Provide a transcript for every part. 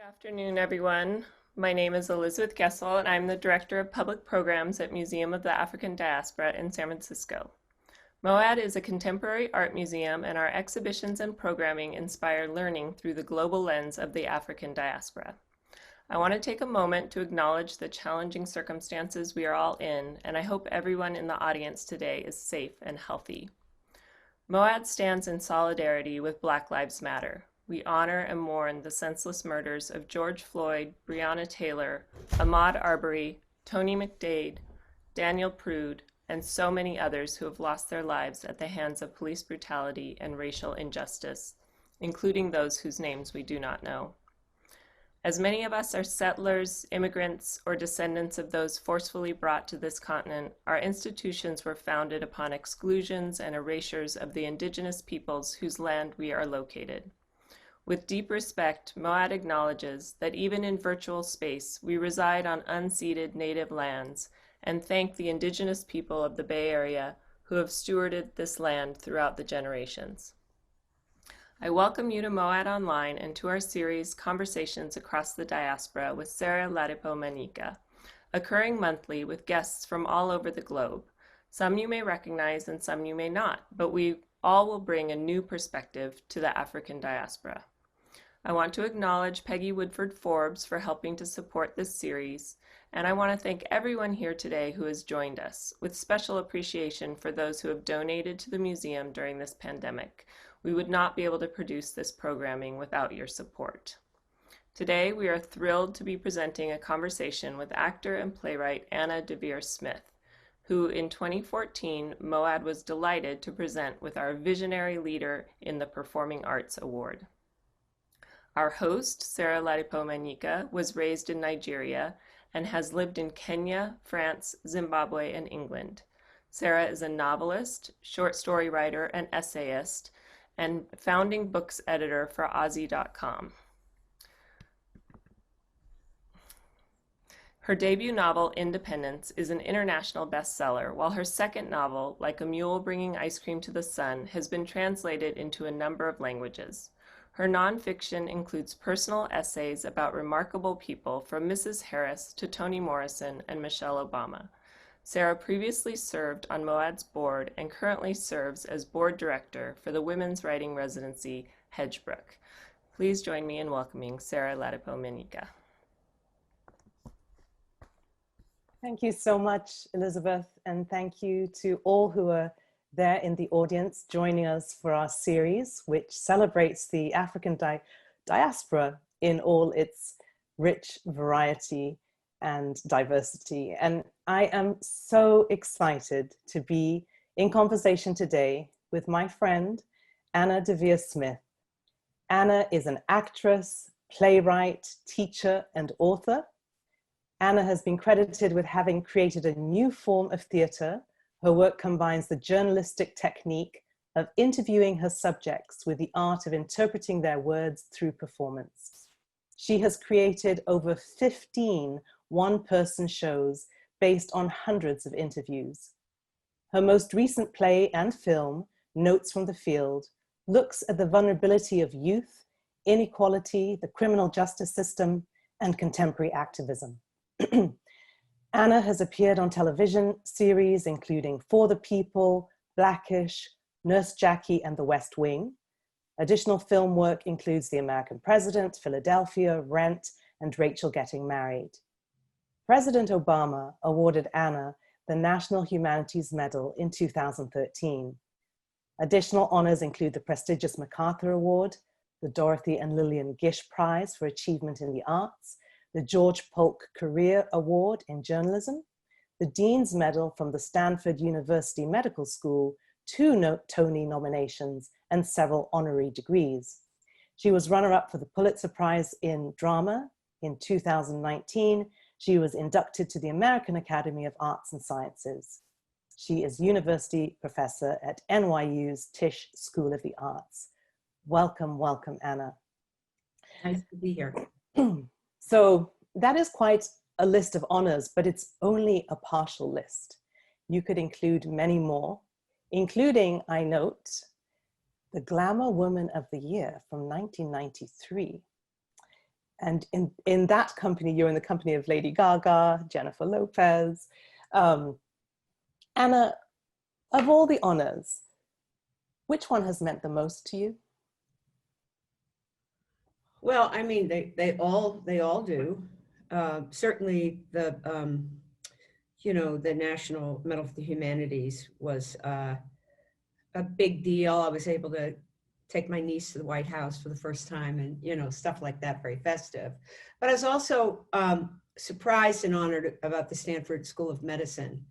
Afternoon, everyone. My name is Elizabeth Gessel, and I'm the Director of Public Programs at Museum of the African Diaspora in San Francisco. MOAD is a contemporary art museum, and our exhibitions and programming inspire learning through the global lens of the African diaspora. I want to take a moment to acknowledge the challenging circumstances we are all in, and I hope everyone in the audience today is safe and healthy. MOAD stands in solidarity with Black Lives Matter. We honor and mourn the senseless murders of George Floyd, Breonna Taylor, Ahmaud Arbery, Tony McDade, Daniel Prude, and so many others who have lost their lives at the hands of police brutality and racial injustice, including those whose names we do not know. As many of us are settlers, immigrants, or descendants of those forcefully brought to this continent, our institutions were founded upon exclusions and erasures of the indigenous peoples whose land we are located. With deep respect, MOAD acknowledges that even in virtual space, we reside on unceded native lands and thank the indigenous people of the Bay Area who have stewarded this land throughout the generations. I welcome you to MOAD Online and to our series, Conversations Across the Diaspora with Sarah Ladipo Manyika, occurring monthly with guests from all over the globe. Some you may recognize and some you may not, but we all will bring a new perspective to the African diaspora. I want to acknowledge Peggy Woodford Forbes for helping to support this series, and I want to thank everyone here today who has joined us, with special appreciation for those who have donated to the museum during this pandemic. We would not be able to produce this programming without your support. Today, we are thrilled to be presenting a conversation with actor and playwright Anna Deavere Smith, who in 2014, MOAD was delighted to present with our Visionary Leader in the Performing Arts Award. Our host, Sarah Ladipo Manyika, was raised in Nigeria and has lived in Kenya, France, Zimbabwe, and England. Sarah is a novelist, short story writer, and essayist, and founding books editor for Aussie.com. Her debut novel, Independence, is an international bestseller, while her second novel, Like a Mule Bringing Ice Cream to the Sun, has been translated into a number of languages. Her nonfiction includes personal essays about remarkable people from Mrs. Harris to Toni Morrison and Michelle Obama. Sarah previously served on MOAD's board and currently serves as board director for the Women's Writing Residency, Hedgebrook. Please join me in welcoming Sarah Ladipo Manyika. Thank you so much, Elizabeth, and thank you to all who are there in the audience joining us for our series, which celebrates the African diaspora in all its rich variety and diversity. And I am so excited to be in conversation today with my friend, Anna Deavere Smith. Anna is an actress, playwright, teacher, and author. Anna has been credited with having created a new form of theater. Her work combines the journalistic technique of interviewing her subjects with the art of interpreting their words through performance. She has created over 15 one-person shows based on hundreds of interviews. Her most recent play and film, Notes from the Field, looks at the vulnerability of youth, inequality, the criminal justice system, and contemporary activism. Anna has appeared on television series including For the People, Blackish, Nurse Jackie, and The West Wing. Additional film work includes The American President, Philadelphia, Rent, and Rachel Getting Married. President Obama awarded Anna the National Humanities Medal in 2013. Additional honors include the prestigious MacArthur Award, the Dorothy and Lillian Gish Prize for Achievement in the Arts, the George Polk Career Award in Journalism, the Dean's Medal from the Stanford University Medical School, 2 Tony nominations, and several honorary degrees. She was runner-up for the Pulitzer Prize in Drama in 2019. She was inducted to the American Academy of Arts and Sciences. She is university professor at NYU's Tisch School of the Arts. Welcome, welcome, Anna. Nice to be here. So that is quite a list of honors, but it's only a partial list. You could include many more, including, I note, the Glamour Woman of the Year from 1993. in that company, you're in the company of Lady Gaga, Jennifer Lopez. Anna, of all the honors, which one has meant the most to you? Well, I mean, they all do. Certainly the the National Medal for the Humanities was a big deal. I was able to take my niece to the White House for the first time, and stuff like that, very festive. But I was also surprised and honored about the Stanford School of Medicine.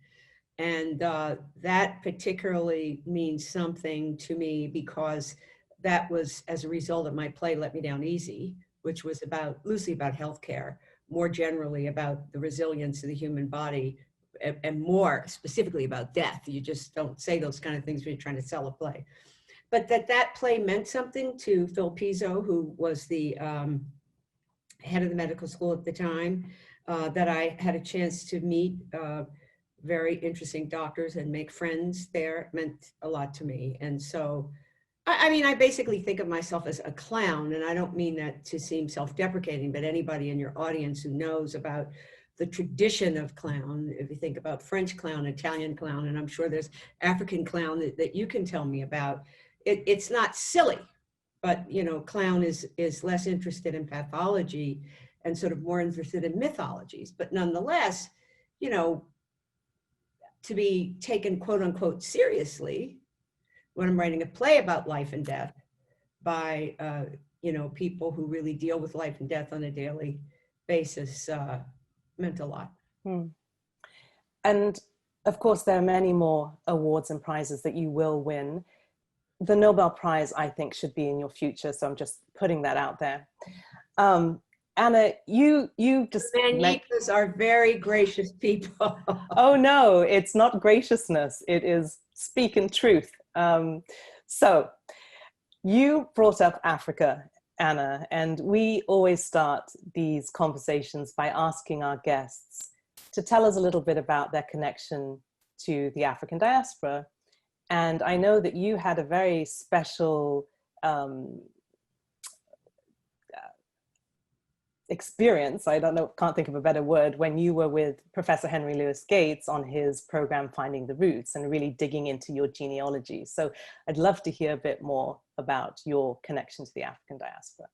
And that particularly means something to me because that was as a result of my play, Let Me Down Easy, which was loosely about healthcare, more generally about the resilience of the human body, and more specifically about death. You just don't say those kind of things when you're trying to sell a play. But that play meant something to Phil Pizzo, who was the head of the medical school at the time, that I had a chance to meet very interesting doctors and make friends there. It meant a lot to me. And so, I mean, I basically think of myself as a clown, and I don't mean that to seem self-deprecating, but anybody in your audience who knows about the tradition of clown, if you think about French clown, Italian clown, and I'm sure there's African clown that you can tell me about, it's not silly, but clown is less interested in pathology and sort of more interested in mythologies. But nonetheless, to be taken quote unquote seriously when I'm writing a play about life and death by people who really deal with life and death on a daily basis meant a lot. And of course, there are many more awards and prizes that you will win. The Nobel Prize, I think, should be in your future, so I'm just putting that out there. Anna, you just... Manyikas are very gracious people. Oh no, it's not graciousness, it is speaking truth. So you brought up Africa, Anna, and we always start these conversations by asking our guests to tell us a little bit about their connection to the African diaspora. And I know that you had a very special experience, I don't know, can't think of a better word, when you were with Professor Henry Louis Gates on his program Finding the Roots and really digging into your genealogy. So I'd love to hear a bit more about your connection to the African diaspora.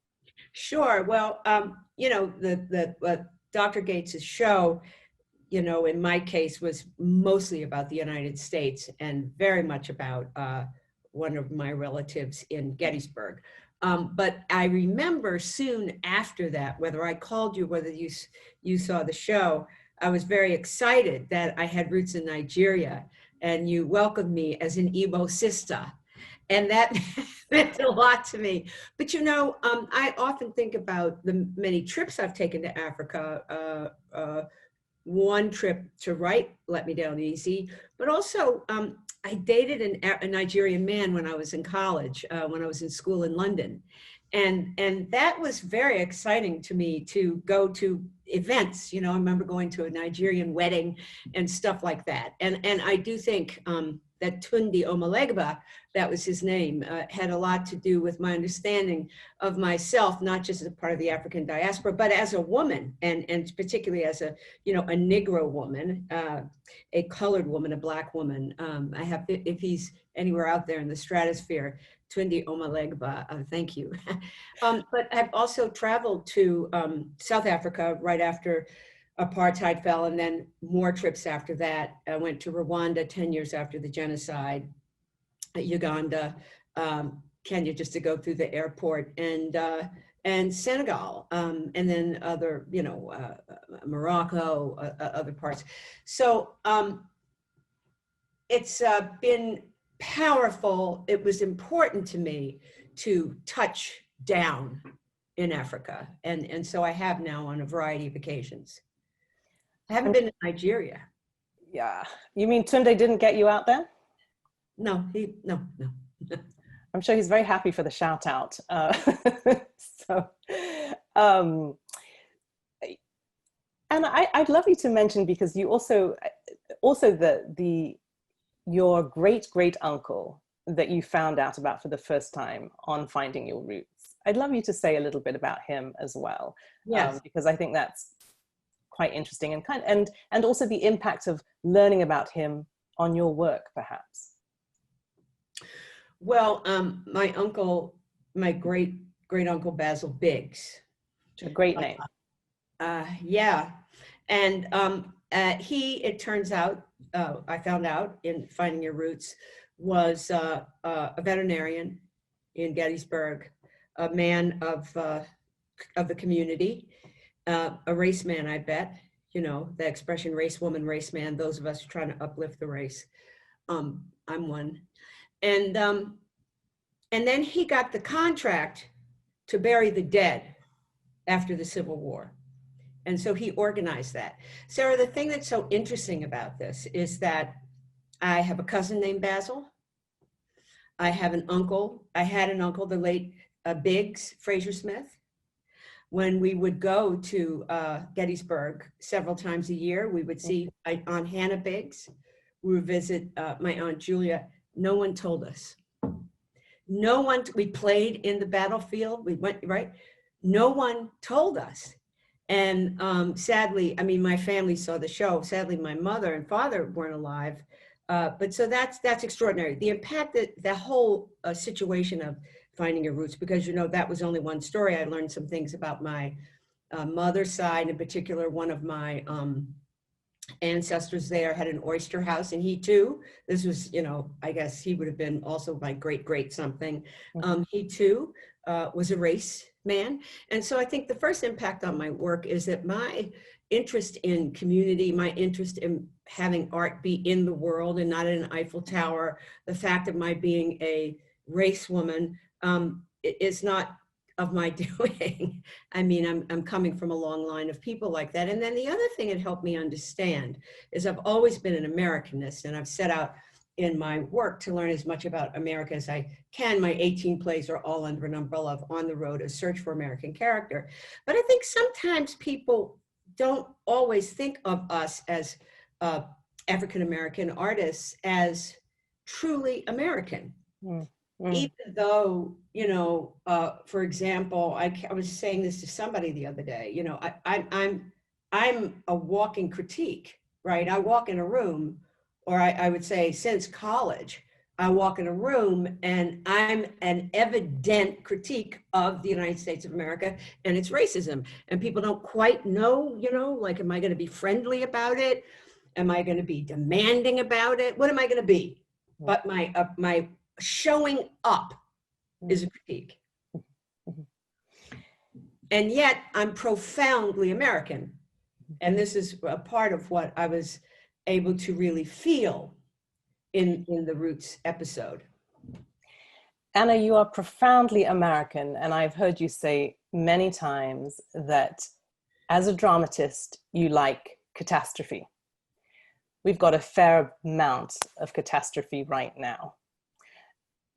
Sure. Well, Dr. Gates's show, in my case, was mostly about the United States and very much about one of my relatives in Gettysburg. But I remember soon after that, whether I called you, whether you saw the show, I was very excited that I had roots in Nigeria, and you welcomed me as an Igbo sister. And that meant a lot to me. But I often think about the many trips I've taken to Africa. One trip to write Let Me Down Easy, but also I dated a Nigerian man when I was in college, when I was in school in London. And that was very exciting to me to go to events. I remember going to a Nigerian wedding and stuff like that. And I do think that Tunde Omolegba, that was his name, had a lot to do with my understanding of myself, not just as a part of the African diaspora, but as a woman, and particularly as a Negro woman, a colored woman, a Black woman. I have, if he's anywhere out there in the stratosphere, Tunde Omolegba, thank you. But I've also traveled to South Africa right after apartheid fell, and then more trips after that. I went to Rwanda 10 years after the genocide, Uganda, Kenya, just to go through the airport, and Senegal, and then other, Morocco, other parts. So it's been powerful. It was important to me to touch down in Africa, and so I have now on a variety of occasions. I haven't been to Nigeria. Yeah. You mean Tunde didn't get you out there? No. I'm sure he's very happy for the shout out. And I'd love you to mention, because you also your great uncle that you found out about for the first time on Finding Your Roots. I'd love you to say a little bit about him as well, Yes. because I think that's quite interesting, and also the impact of learning about him on your work, perhaps. Well, my uncle, my great uncle Basil Biggs. A great name. Yeah, and he, it turns out, I found out in Finding Your Roots, was a veterinarian in Gettysburg, a man of the community, a race man, I bet. You know, the expression race woman, race man, those of us trying to uplift the race. I'm one. And then he got the contract to bury the dead after the Civil War. And so he organized that. Sarah, the thing that's so interesting about this is that I have a cousin named Basil. I have an uncle. I had an uncle, the late Biggs, Fraser Smith. When we would go to Gettysburg several times a year, we would see Aunt Hannah Biggs. We would visit my Aunt Julia. No one told us. No one, we played in the battlefield. We went, right? No one told us. And sadly, I mean, my family saw the show. Sadly, my mother and father weren't alive. But so that's extraordinary. The impact that the whole situation of Finding Your Roots, because, you know, that was only one story. I learned some things about my mother's side, in particular, one of my ancestors there had an oyster house, and he too, this was, you know, I guess he would have been also my great something. He too was a race man. And so I think the first impact on my work is that my interest in community, my interest in having art be in the world and not in an Eiffel Tower, the fact of my being a race woman is not of my doing. I mean, I'm coming from a long line of people like that. And then the other thing it helped me understand is I've always been an Americanist, and I've set out in my work to learn as much about America as I can. My 18 plays are all under an umbrella of On the Road, A Search for American Character. But I think sometimes people don't always think of us as African-American artists as truly American. Even though, you know, for example, I was saying this to somebody the other day, you know, I'm a walking critique, right? I walk in a room, or I would say since college, I walk in a room and I'm an evident critique of the United States of America and its racism. And people don't quite know, you know, like, am I going to be friendly about it? Am I going to be demanding about it? What am I going to be? But my showing up is a critique. And yet I'm profoundly American. And this is a part of what I was able to really feel in the Roots episode. Anna, you are profoundly American, and I've heard you say many times that as a dramatist, you like catastrophe. We've got a fair amount of catastrophe right now.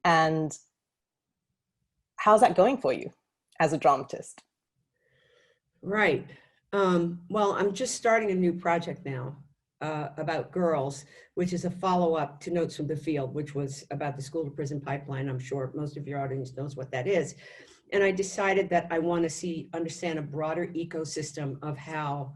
And how's that going for you as a dramatist? Right. Well, I'm just starting a new project now about girls, which is a follow-up to Notes from the Field, which was about the school to prison pipeline. I'm sure most of your audience knows what that is. And I decided that I want to understand a broader ecosystem of how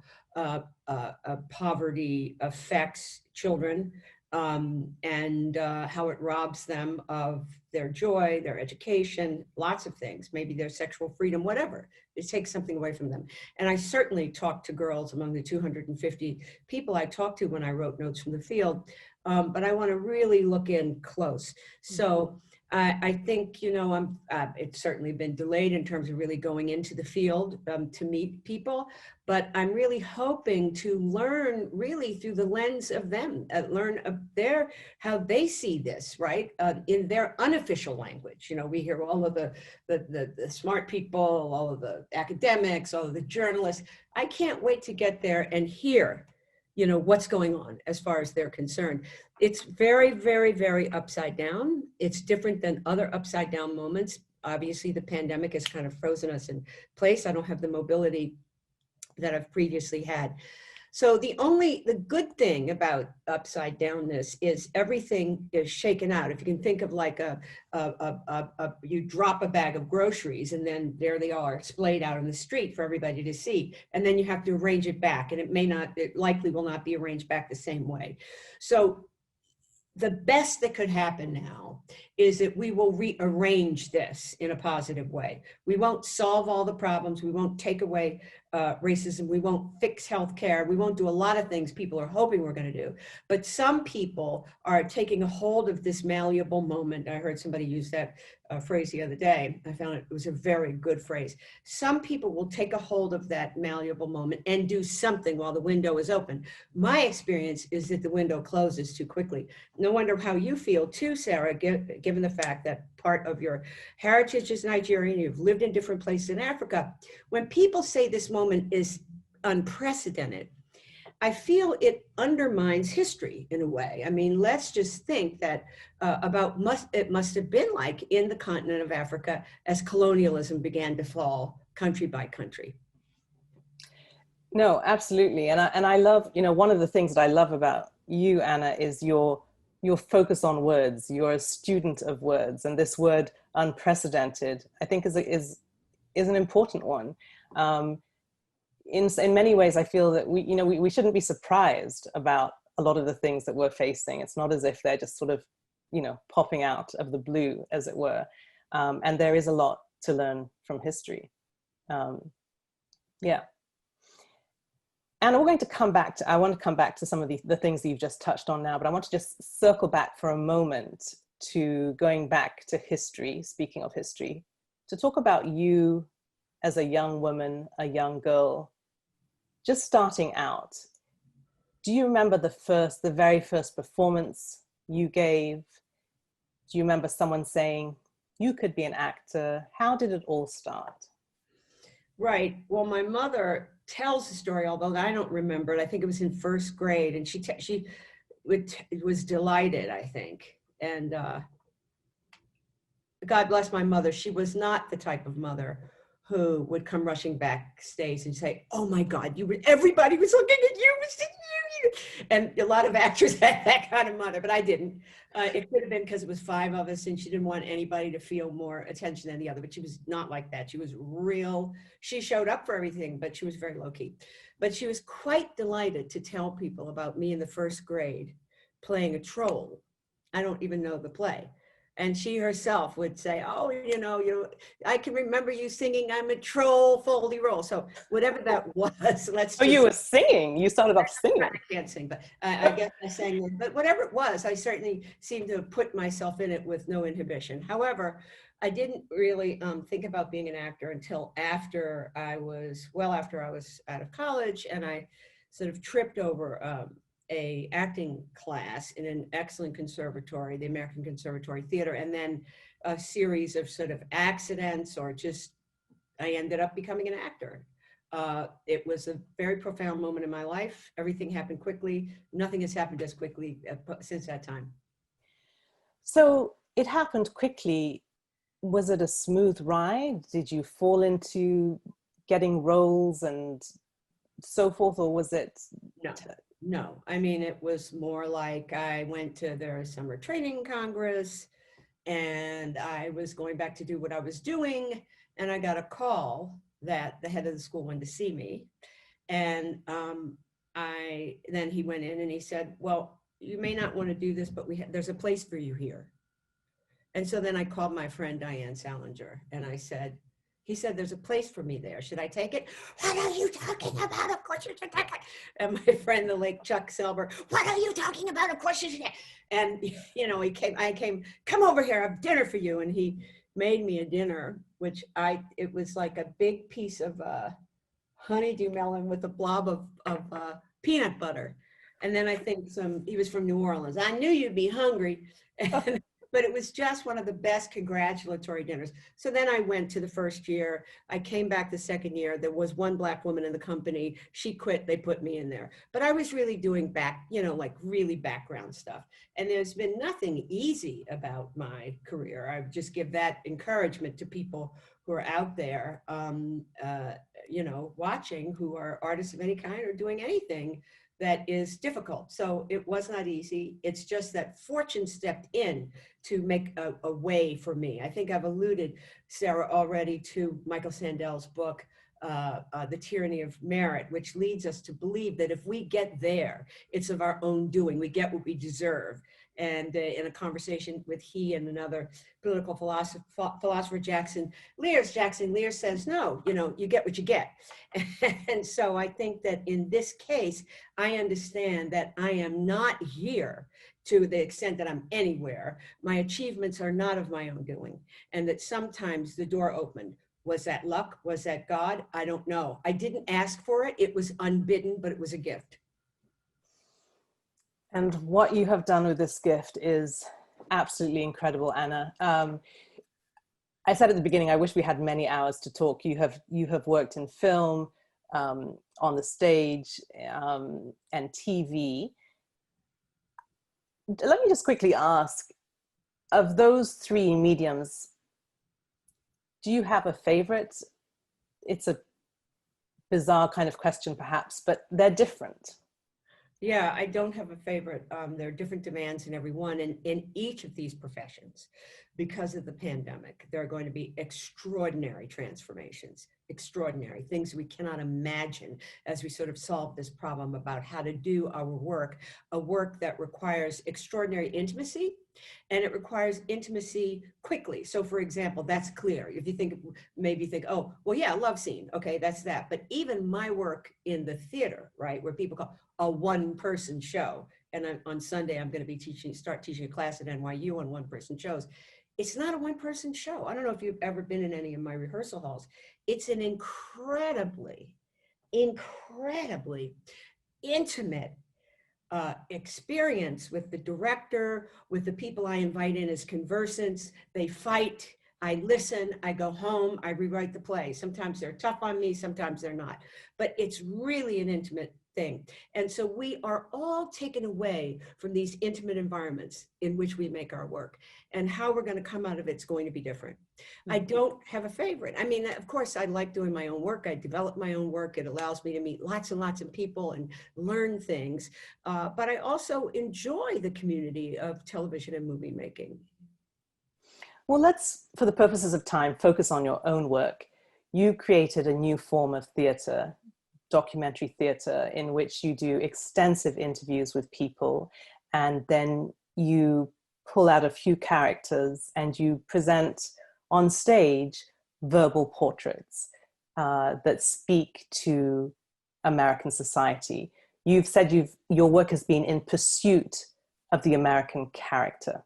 poverty affects children, and how it robs them of their joy, their education, lots of things, maybe their sexual freedom, whatever. It takes something away from them. And I certainly talked to girls among the 250 people I talked to when I wrote Notes from the Field, but I want to really look in close. So I think, you know, it's certainly been delayed in terms of really going into the field to meet people, but I'm really hoping to learn really through the lens of them, learn of how they see this, right? In their unofficial language. You know, we hear all of the smart people, all of the academics, all of the journalists. I can't wait to get there and hear, you know, what's going on as far as they're concerned. It's very, very, very upside down. It's different than other upside down moments. Obviously, the pandemic has kind of frozen us in place. I don't have the mobility that I've previously had. So the good thing about upside downness is everything is shaken out. If you can think of like you drop a bag of groceries and then there they are splayed out in the street for everybody to see. And then you have to arrange it back, and it likely will not be arranged back the same way. So the best that could happen now is that we will rearrange this in a positive way. We won't solve all the problems. We won't take away racism. We won't fix healthcare. We won't do a lot of things people are hoping we're going to do. But some people are taking a hold of this malleable moment. I heard somebody use that phrase the other day. I found it was a very good phrase. Some people will take a hold of that malleable moment and do something while the window is open. My experience is that the window closes too quickly. No wonder how you feel too, Sarah, given the fact that part of your heritage is Nigerian, you've lived in different places in Africa. When people say this moment is unprecedented, I feel it undermines history in a way. I mean, let's just think that it must have been like in the continent of Africa as colonialism began to fall country by country. No, absolutely. And I love, one of the things that I love about you, Anna, is your focus on words. You're a student of words, and this word unprecedented, I think is an important one. In many ways, I feel that we shouldn't be surprised about a lot of the things that we're facing. It's not as if they're just sort of, popping out of the blue, as it were. And there is a lot to learn from history. Yeah. And we're going to come back to, I want to come back to some of the things that you've just touched on now, but I want to just circle back for a moment to going back to history, speaking of history, to talk about you as a young woman, a young girl, just starting out. Do you remember the very first performance you gave? Do you remember someone saying, you could be an actor? How did it all start? Right. Well, my mother tells the story, although I don't remember it. I think it was in first grade, and she was delighted, I think. And God bless my mother. She was not the type of mother who would come rushing backstage and say, "Oh my God, everybody was looking at you." And a lot of actors had that kind of mother, but I didn't. It could have been because it was 5 of us and she didn't want anybody to feel more attention than the other, but she was not like that. She was real. She showed up for everything, but she was very low key. But she was quite delighted to tell people about me in the first grade playing a troll. I don't even know the play. And she herself would say, "Oh, I can remember you singing, 'I'm a troll, foldy roll.'" So whatever that was, let's. Oh, you were singing. You started off singing. I can't sing, but I guess I sang it. But whatever it was, I certainly seemed to have put myself in it with no inhibition. However, I didn't really think about being an actor until after I was out of college, and I sort of tripped over a acting class in an excellent conservatory, the American Conservatory Theater, and then a series of sort of accidents, or just I ended up becoming an actor. It was a very profound moment in my life. Everything happened quickly. Nothing has happened as quickly since that time. So it happened quickly. Was it a smooth ride? Did you fall into getting roles and so forth, or was it? No. I mean, it was more like I went to their summer training congress and I was going back to do what I was doing. And I got a call that the head of the school wanted to see me. And then he went in and he said, "Well, you may not want to do this, but there's a place for you here." And so then I called my friend Diane Salinger and he said, "There's a place for me there. Should I take it?" "What are you talking about? Of course you should take it." And my friend, the late Chuck Selber, "What are you talking about? Of course you should." And, I came, "Come over here, I have dinner for you." And he made me a dinner, which it was like a big piece of honeydew melon with a blob of peanut butter. And then I think he was from New Orleans. "I knew you'd be hungry." But it was just one of the best congratulatory dinners. So then I went to the first year. I came back the second year. There was one Black woman in the company. She quit. They put me in there. But I was really doing really background stuff. And there's been nothing easy about my career. I would just give that encouragement to people who are out there, you know, watching, who are artists of any kind or doing anything that is difficult. So it was not easy. It's just that fortune stepped in to make a way for me. I think I've alluded, Sarah, already to Michael Sandel's book, The Tyranny of Merit, which leads us to believe that if we get there, it's of our own doing. We get what we deserve. And in a conversation with he and another political philosopher, Jackson Lear says, no, you know, you get what you get. And so I think that in this case, I understand that I am not here to the extent that I'm anywhere. My achievements are not of my own doing. And that sometimes the door opened. Was that luck? Was that God? I don't know. I didn't ask for it. It was unbidden, but it was a gift. And what you have done with this gift is absolutely incredible, Anna. I said at the beginning, I wish we had many hours to talk. You have worked in film, on the stage, and TV. Let me just quickly ask, of those three mediums, do you have a favorite? It's a bizarre kind of question, perhaps, but they're different. Yeah, I don't have a favorite. There are different demands in every one. And in each of these professions, because of the pandemic, there are going to be extraordinary transformations, extraordinary things we cannot imagine as we sort of solve this problem about how to do our work, a work that requires extraordinary intimacy, and it requires intimacy quickly. So for example, that's clear. If you think, maybe think, oh, well, yeah, love scene. Okay, that's that. But even my work in the theater, right, where people call a one-person show, and on Sunday, I'm going to be start teaching a class at NYU on one-person shows. It's not a one-person show. I don't know if you've ever been in any of my rehearsal halls. It's an incredibly, incredibly intimate experience with the director, with the people I invite in as conversants. They fight, I listen, I go home, I rewrite the play. Sometimes they're tough on me, sometimes they're not. But it's really an intimate thing. And so we are all taken away from these intimate environments in which we make our work. And how we're going to come out of it's going to be different. I don't have a favorite. I mean, of course, I like doing my own work. I develop my own work. It allows me to meet lots and lots of people and learn things. But I also enjoy the community of television and movie making. Well, let's, for the purposes of time, focus on your own work. You created a new form of theater, documentary theater, in which you do extensive interviews with people, and then you pull out a few characters and you present on stage verbal portraits that speak to American society. You've said your work has been in pursuit of the American character.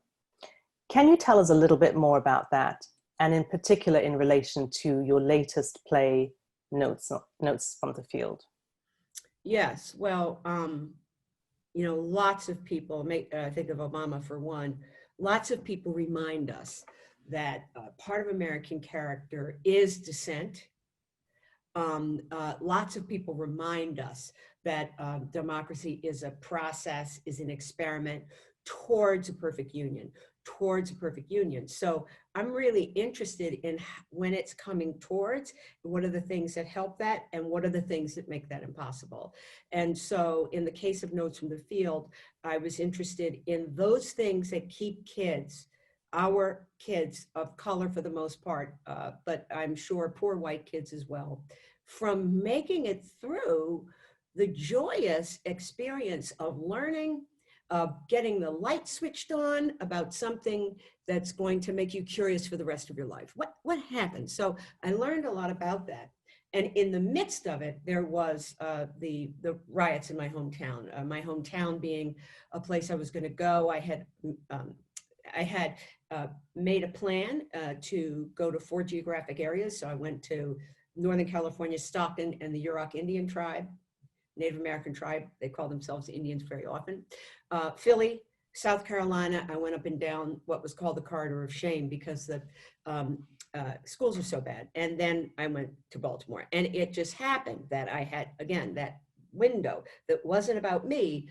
Can you tell us a little bit more about that, and in particular in relation to your latest play, Notes from the Field? Yes, well, you know, lots of people, think of Obama for one, lots of people remind us that part of American character is dissent. Lots of people remind us that democracy is a process, is an experiment towards a perfect union, So I'm really interested in when it's coming towards, what are the things that help that, and what are the things that make that impossible. And so in the case of Notes from the Field, I was interested in those things that keep kids, our kids of color for the most part, but I'm sure poor white kids as well, from making it through the joyous experience of learning, getting the light switched on about something that's going to make you curious for the rest of your life. What happened? So I learned a lot about that. And in the midst of it, there was the riots in my hometown being a place I was going to go. I had made a plan to go to 4 geographic areas. So I went to Northern California, Stockton, and the Yurok Indian tribe, Native American tribe. They call themselves Indians very often. Philly, South Carolina, I went up and down what was called the Corridor of Shame because the schools are so bad. And then I went to Baltimore. And it just happened that I had, again, that window that wasn't about me,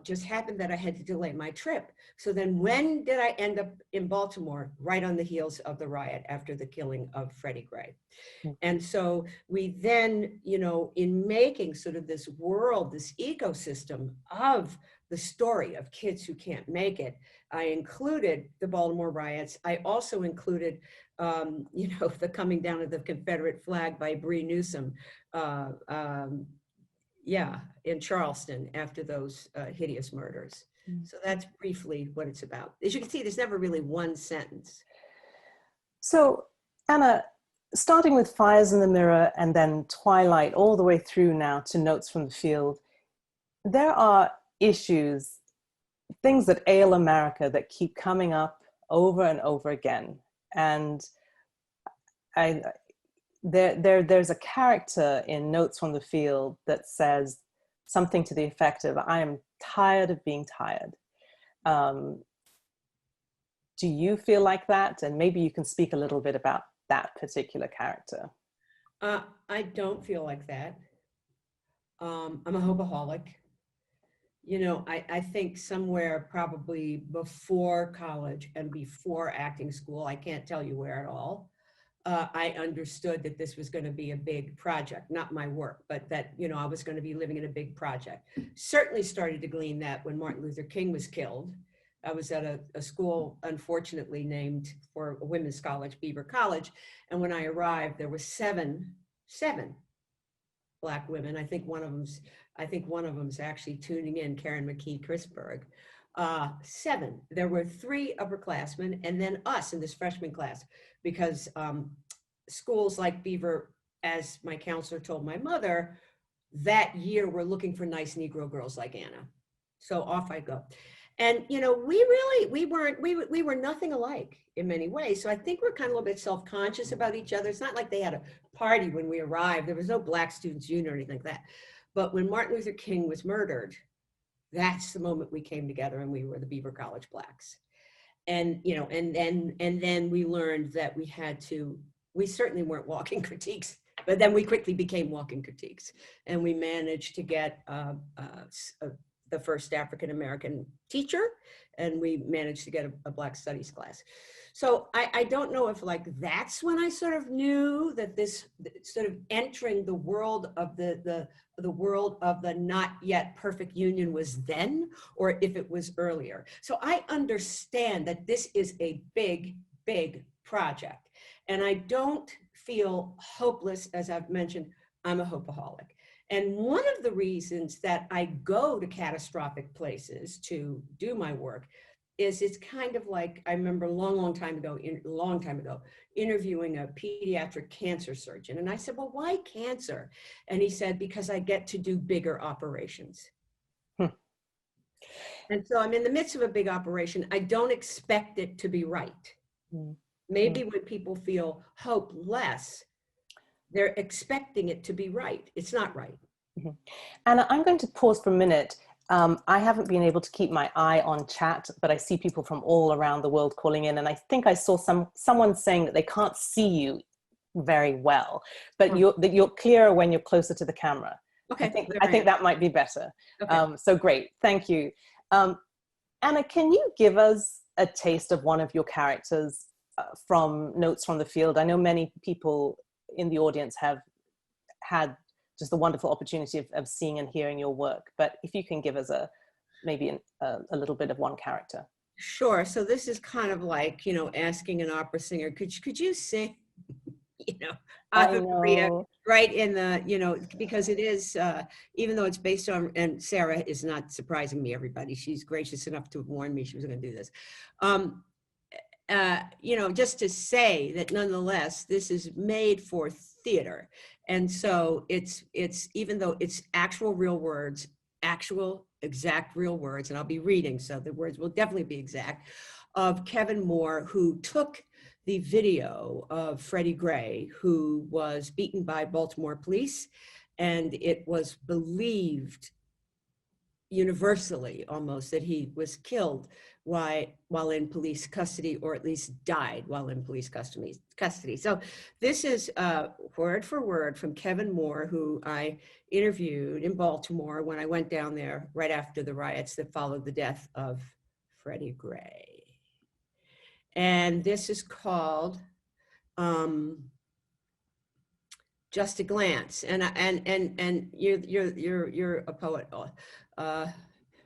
just happened that I had to delay my trip. So then when did I end up in Baltimore? Right on the heels of the riot after the killing of Freddie Gray. And so we then, in making sort of this world, this ecosystem of the story of kids who can't make it, I included the Baltimore riots. I also included, the coming down of the Confederate flag by Bree Newsom, in Charleston after those hideous murders. So that's briefly what it's about. As you can see, there's never really one sentence. So, Anna, starting with Fires in the Mirror and then Twilight, all the way through now to Notes from the Field, there are issues, things that ail America that keep coming up over and over again. And there's a character in Notes from the Field that says something to the effect of, I am tired of being tired. Do you feel like that? And maybe you can speak a little bit about that particular character. I don't feel like that. I'm a hopeaholic. I think somewhere probably before college and before acting school, I can't tell you where at all, I understood that this was going to be a big project, not my work, but that, I was going to be living in a big project. Certainly started to glean that when Martin Luther King was killed. I was at a school, unfortunately named for a women's college, Beaver College. And when I arrived, there were seven Black women. I think one of them's actually tuning in, Karen McKee Chrisberg. 7. There were 3 upperclassmen and then us in this freshman class, because schools like Beaver, as my counselor told my mother, that year were looking for nice Negro girls like Anna. So off I go. And, we were nothing alike in many ways. So I think we're kind of a little bit self-conscious about each other. It's not like they had a party when we arrived. There was no Black Students Union or anything like that. But when Martin Luther King was murdered, that's the moment we came together and we were the Beaver College Blacks. And, and then we learned that we certainly weren't walking critiques, but then we quickly became walking critiques. And we managed to get the first African-American teacher, and we managed to get a Black Studies class. So I don't know if that's when I sort of knew that this sort of entering the world of the world of the not yet perfect union was then, or if it was earlier. So I understand that this is a big, big project. And I don't feel hopeless. As I've mentioned, I'm a hopeaholic. And one of the reasons that I go to catastrophic places to do my work is it's kind of like, I remember a long time ago, interviewing a pediatric cancer surgeon. And I said, well, why cancer? And he said, because I get to do bigger operations. And so I'm in the midst of a big operation. I don't expect it to be right. Maybe when people feel hopeless, they're expecting it to be right. It's not right. And I'm going to pause for a minute. I haven't been able to keep my eye on chat, but I see people from all around the world calling in. And I think I saw someone saying that they can't see you very well, but that you're clearer when you're closer to the camera. Okay. I think that might be better. Okay. So great. Thank you. Anna, can you give us a taste of one of your characters from Notes from the Field? I know many people in the audience have had just the wonderful opportunity of seeing and hearing your work. But if you can give us maybe a little bit of one character. Sure. So this is kind of like, asking an opera singer, could you sing, Ave Maria, right in the, because it is, even though it's based on, and Sarah is not surprising me, everybody. She's gracious enough to have warned me she was going to do this. Just to say that nonetheless, this is made for theater. And so it's even though it's actual real words, actual exact real words, and I'll be reading, so the words will definitely be exact, of Kevin Moore, who took the video of Freddie Gray, who was beaten by Baltimore police. And it was believed, universally almost that he was killed while in police custody, or at least died while in police custody. So this is word for word from Kevin Moore, who I interviewed in Baltimore when I went down there right after the riots that followed the death of Freddie Gray. And this is called Just a Glance. And you're a poet,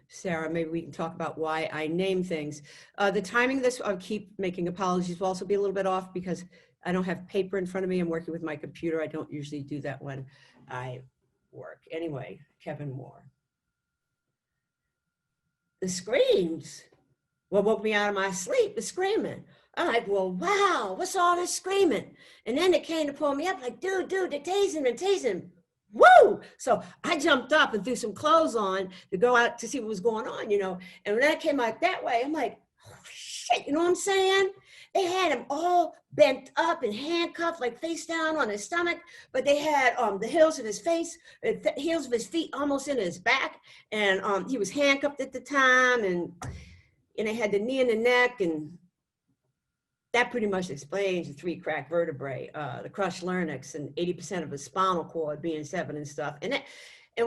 Sarah. Maybe we can talk about why I name things. The timing of this, I'll keep making apologies, will also be a little bit off because I don't have paper in front of me. I'm working with my computer. I don't usually do that when I work. Anyway, Kevin Moore. The screams, what woke me out of my sleep, the screaming. I'm like, well, wow, what's all this screaming? And then it came to pull me up, like, dude, they're tasing and tasing. Woo! So I jumped up and threw some clothes on to go out to see what was going on, you know. And when I came out that way, I'm like, oh, shit, you know what I'm saying? They had him all bent up and handcuffed, like face down on his stomach, but they had the heels of his face, the heels of his feet almost in his back. And he was handcuffed at the time, and they had the knee in the neck, and that pretty much explains the 3 cracked vertebrae, the crushed larynx, and 80% of his spinal cord being severed and stuff. And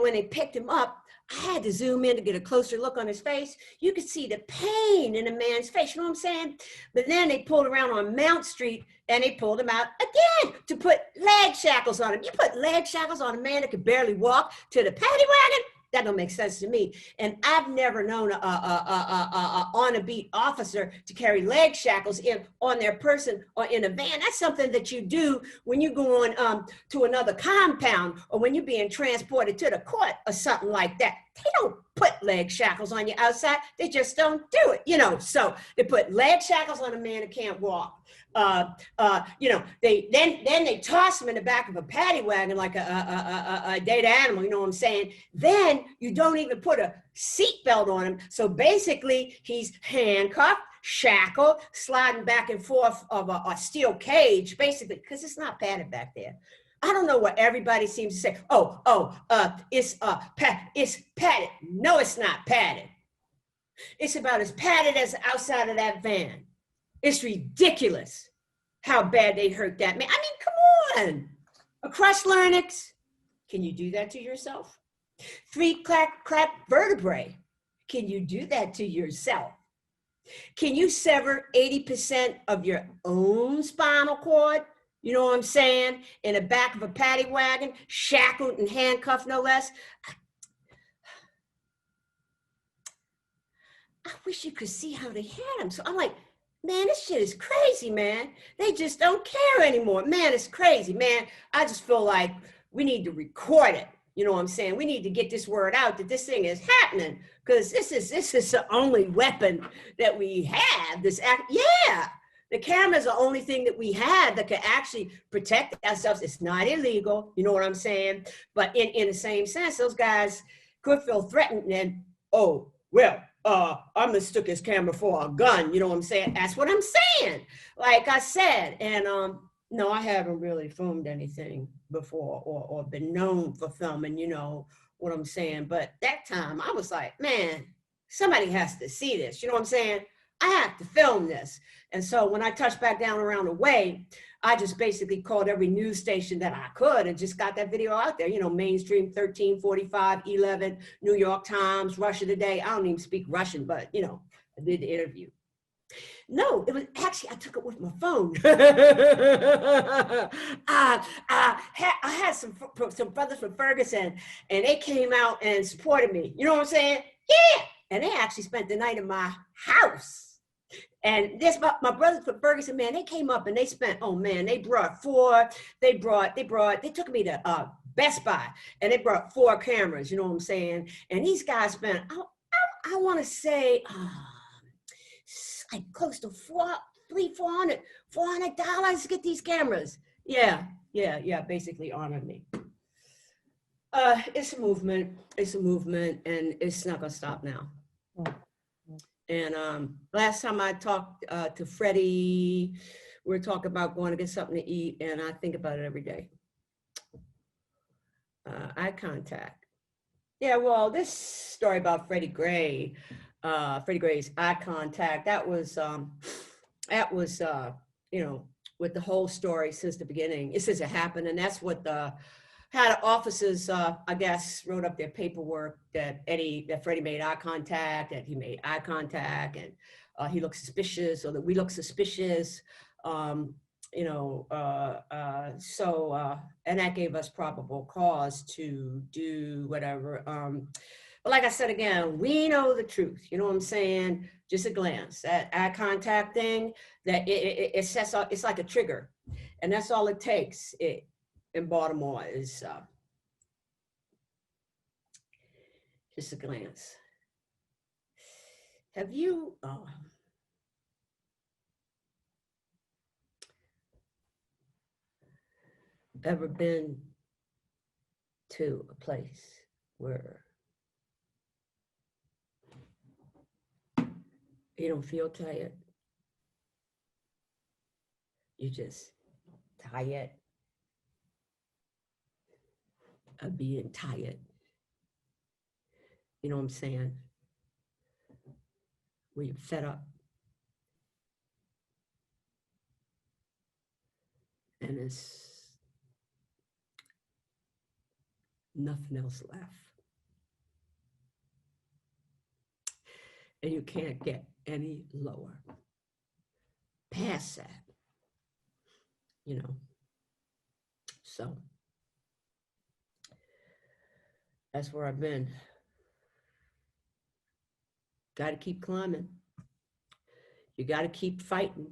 when they picked him up, I had to zoom in to get a closer look on his face. You could see the pain in the man's face, you know what I'm saying? But then they pulled around on Mount Street and they pulled him out again to put leg shackles on him. You put leg shackles on a man that could barely walk to the paddy wagon? That don't make sense to me. And I've never known a on-a-beat officer to carry leg shackles on their person or in a van. That's something that you do when you go on to another compound, or when you're being transported to the court or something like that. They don't put leg shackles on you outside. They just don't do it, you know. So they put leg shackles on a man that can't walk. You know, they toss him in the back of a paddy wagon like a dead animal, you know what I'm saying? Then you don't even put a seatbelt on him. So basically he's handcuffed, shackled, sliding back and forth of a steel cage, basically, because it's not padded back there. I don't know what everybody seems to say. It's padded. No, it's not padded. It's about as padded as the outside of that van. It's ridiculous how bad they hurt that man. I mean, come on. A crushed larynx. Can you do that to yourself? 3 cracked vertebrae. Can you do that to yourself? Can you sever 80% of your own spinal cord? You know what I'm saying? In the back of a paddy wagon, shackled and handcuffed, no less. I wish you could see how they had him. So I'm like, man, this shit is crazy, man. They just don't care anymore. Man, it's crazy, man. I just feel like we need to record it. You know what I'm saying? We need to get this word out that this thing is happening, because this is the only weapon that we have. Yeah. The camera is the only thing that we have that can actually protect ourselves. It's not illegal, you know what I'm saying? But in the same sense, those guys could feel threatened and, oh, well, I mistook his camera for a gun, you know what I'm saying? That's what I'm saying, like I said. And no, I haven't really filmed anything before or been known for filming, you know what I'm saying? But that time I was like, man, somebody has to see this, you know what I'm saying? I have to film this. And so when I touched back down around the way, I just basically called every news station that I could and just got that video out there. You know, Mainstream, 13, 45, 11, New York Times, Russia Today. I don't even speak Russian, but, you know, I did the interview. No, it was actually, I took it with my phone. I had some brothers from Ferguson, and they came out and supported me. You know what I'm saying? Yeah. And they actually spent the night in my house. And this, my brothers from Ferguson, man, they came up and they spent, oh man, they brought 4, they took me to Best Buy, and they brought 4 cameras, you know what I'm saying? And these guys spent, I want to say, like close to $400 to get these cameras. Yeah, basically honored me. It's a movement, and it's not gonna stop now. And last time I talked to Freddie, we were talking about going to get something to eat, and I think about it every day. Eye contact. Yeah, well, this story about Freddie Gray's eye contact, that was, you know, with the whole story since the beginning, since it happened. And that's what the had officers, I guess, wrote up their paperwork that Freddie made eye contact, that he made eye contact, and he looked suspicious, or that we looked suspicious. You know, and that gave us probable cause to do whatever. But like I said, again, we know the truth. You know what I'm saying? Just a glance. That eye contact thing, that it sets up, it's like a trigger. And that's all it takes in Baltimore is just a glance. Have you ever been to a place where you don't feel tired? You just tired of being tired. You know what I'm saying? Where you're fed up. And there's nothing else left. And you can't get any lower past that, you know. So that's where I've been. Got to keep climbing. You got to keep fighting.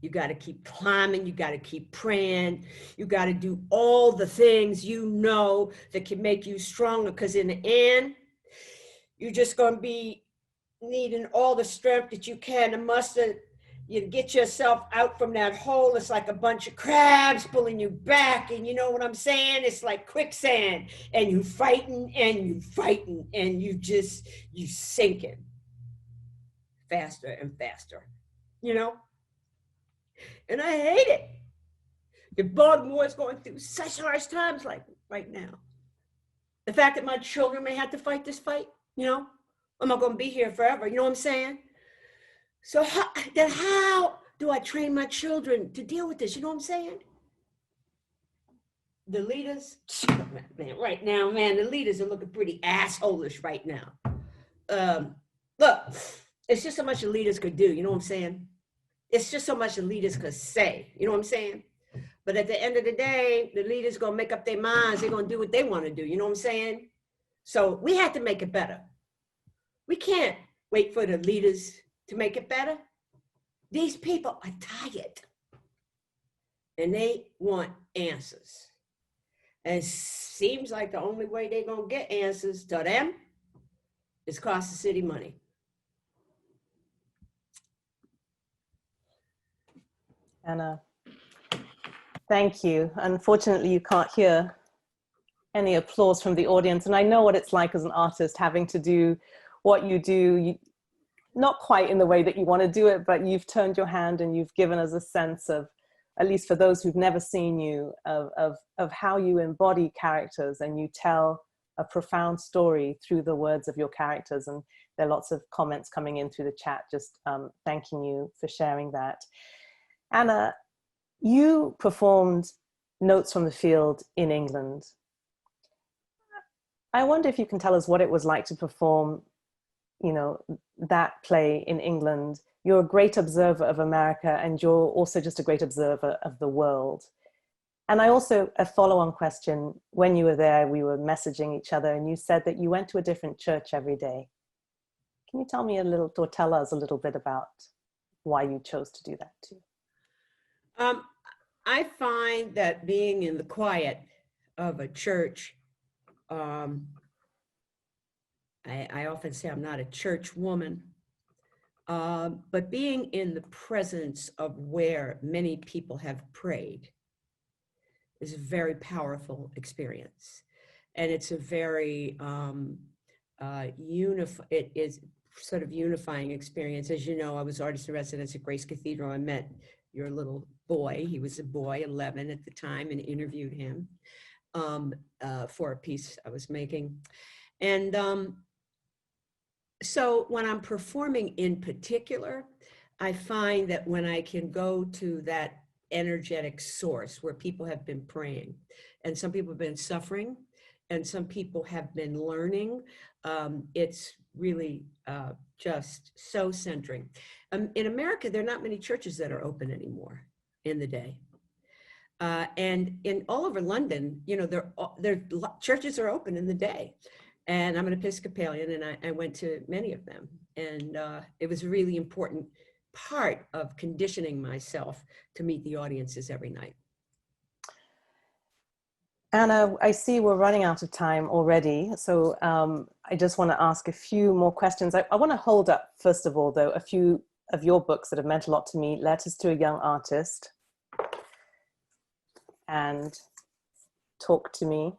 You got to keep climbing. You got to keep praying. You got to do all the things you know that can make you stronger, because in the end, you're just going to be needing all the strength that you can to muster. You get yourself out from that hole. It's like a bunch of crabs pulling you back. And you know what I'm saying? It's like quicksand. And you fighting and you fighting and you sinking faster and faster, you know? And I hate it. If Baltimore is going through such harsh times like right now, the fact that my children may have to fight this fight, you know, I'm not going to be here forever. You know what I'm saying? So how do I train my children to deal with this? You know what I'm saying? The leaders, man, right now, man, the leaders are looking pretty assholish right now. Look, it's just so much the leaders could do. You know what I'm saying? It's just so much the leaders could say. You know what I'm saying? But at the end of the day, the leaders going to make up their minds. They're going to do what they want to do. You know what I'm saying? So we have to make it better. We can't wait for the leaders to make it better. These people are tired and they want answers. And it seems like the only way they're going to get answers to them is cost the city money. Anna, thank you. Unfortunately, you can't hear any applause from the audience. And I know what it's like as an artist having to do what you do, not quite in the way that you want to do it, but you've turned your hand and you've given us a sense of, at least for those who've never seen you, of how you embody characters and you tell a profound story through the words of your characters. And there are lots of comments coming in through the chat, just thanking you for sharing that. Anna, you performed Notes from the Field in England. I wonder if you can tell us what it was like to perform, you know, that play in England. You're a great observer of America and you're also just a great observer of the world. And I also, a follow-on question, when you were there, we were messaging each other and you said that you went to a different church every day. Can you tell me a little, or tell us a little bit about why you chose to do that too? I find that being in the quiet of a church, I often say I'm not a church woman, but being in the presence of where many people have prayed is a very powerful experience. And it's a very it is sort of unifying experience. As you know, I was artist in residence at Grace Cathedral. I met your little boy. He was a boy, 11 at the time, and interviewed him. for a piece I was making. And so when I'm performing in particular, I find that when I can go to that energetic source where people have been praying, and some people have been suffering, and some people have been learning, it's really just so centering. In America, there are not many churches that are open anymore in the day. And in all over London, you know, their churches are open in the day. And I'm an Episcopalian, and I went to many of them. And it was a really important part of conditioning myself to meet the audiences every night. Anna, I see we're running out of time already. So I just want to ask a few more questions. I want to hold up, first of all, though, a few of your books that have meant a lot to me. Letters to a Young Artist and Talk to Me.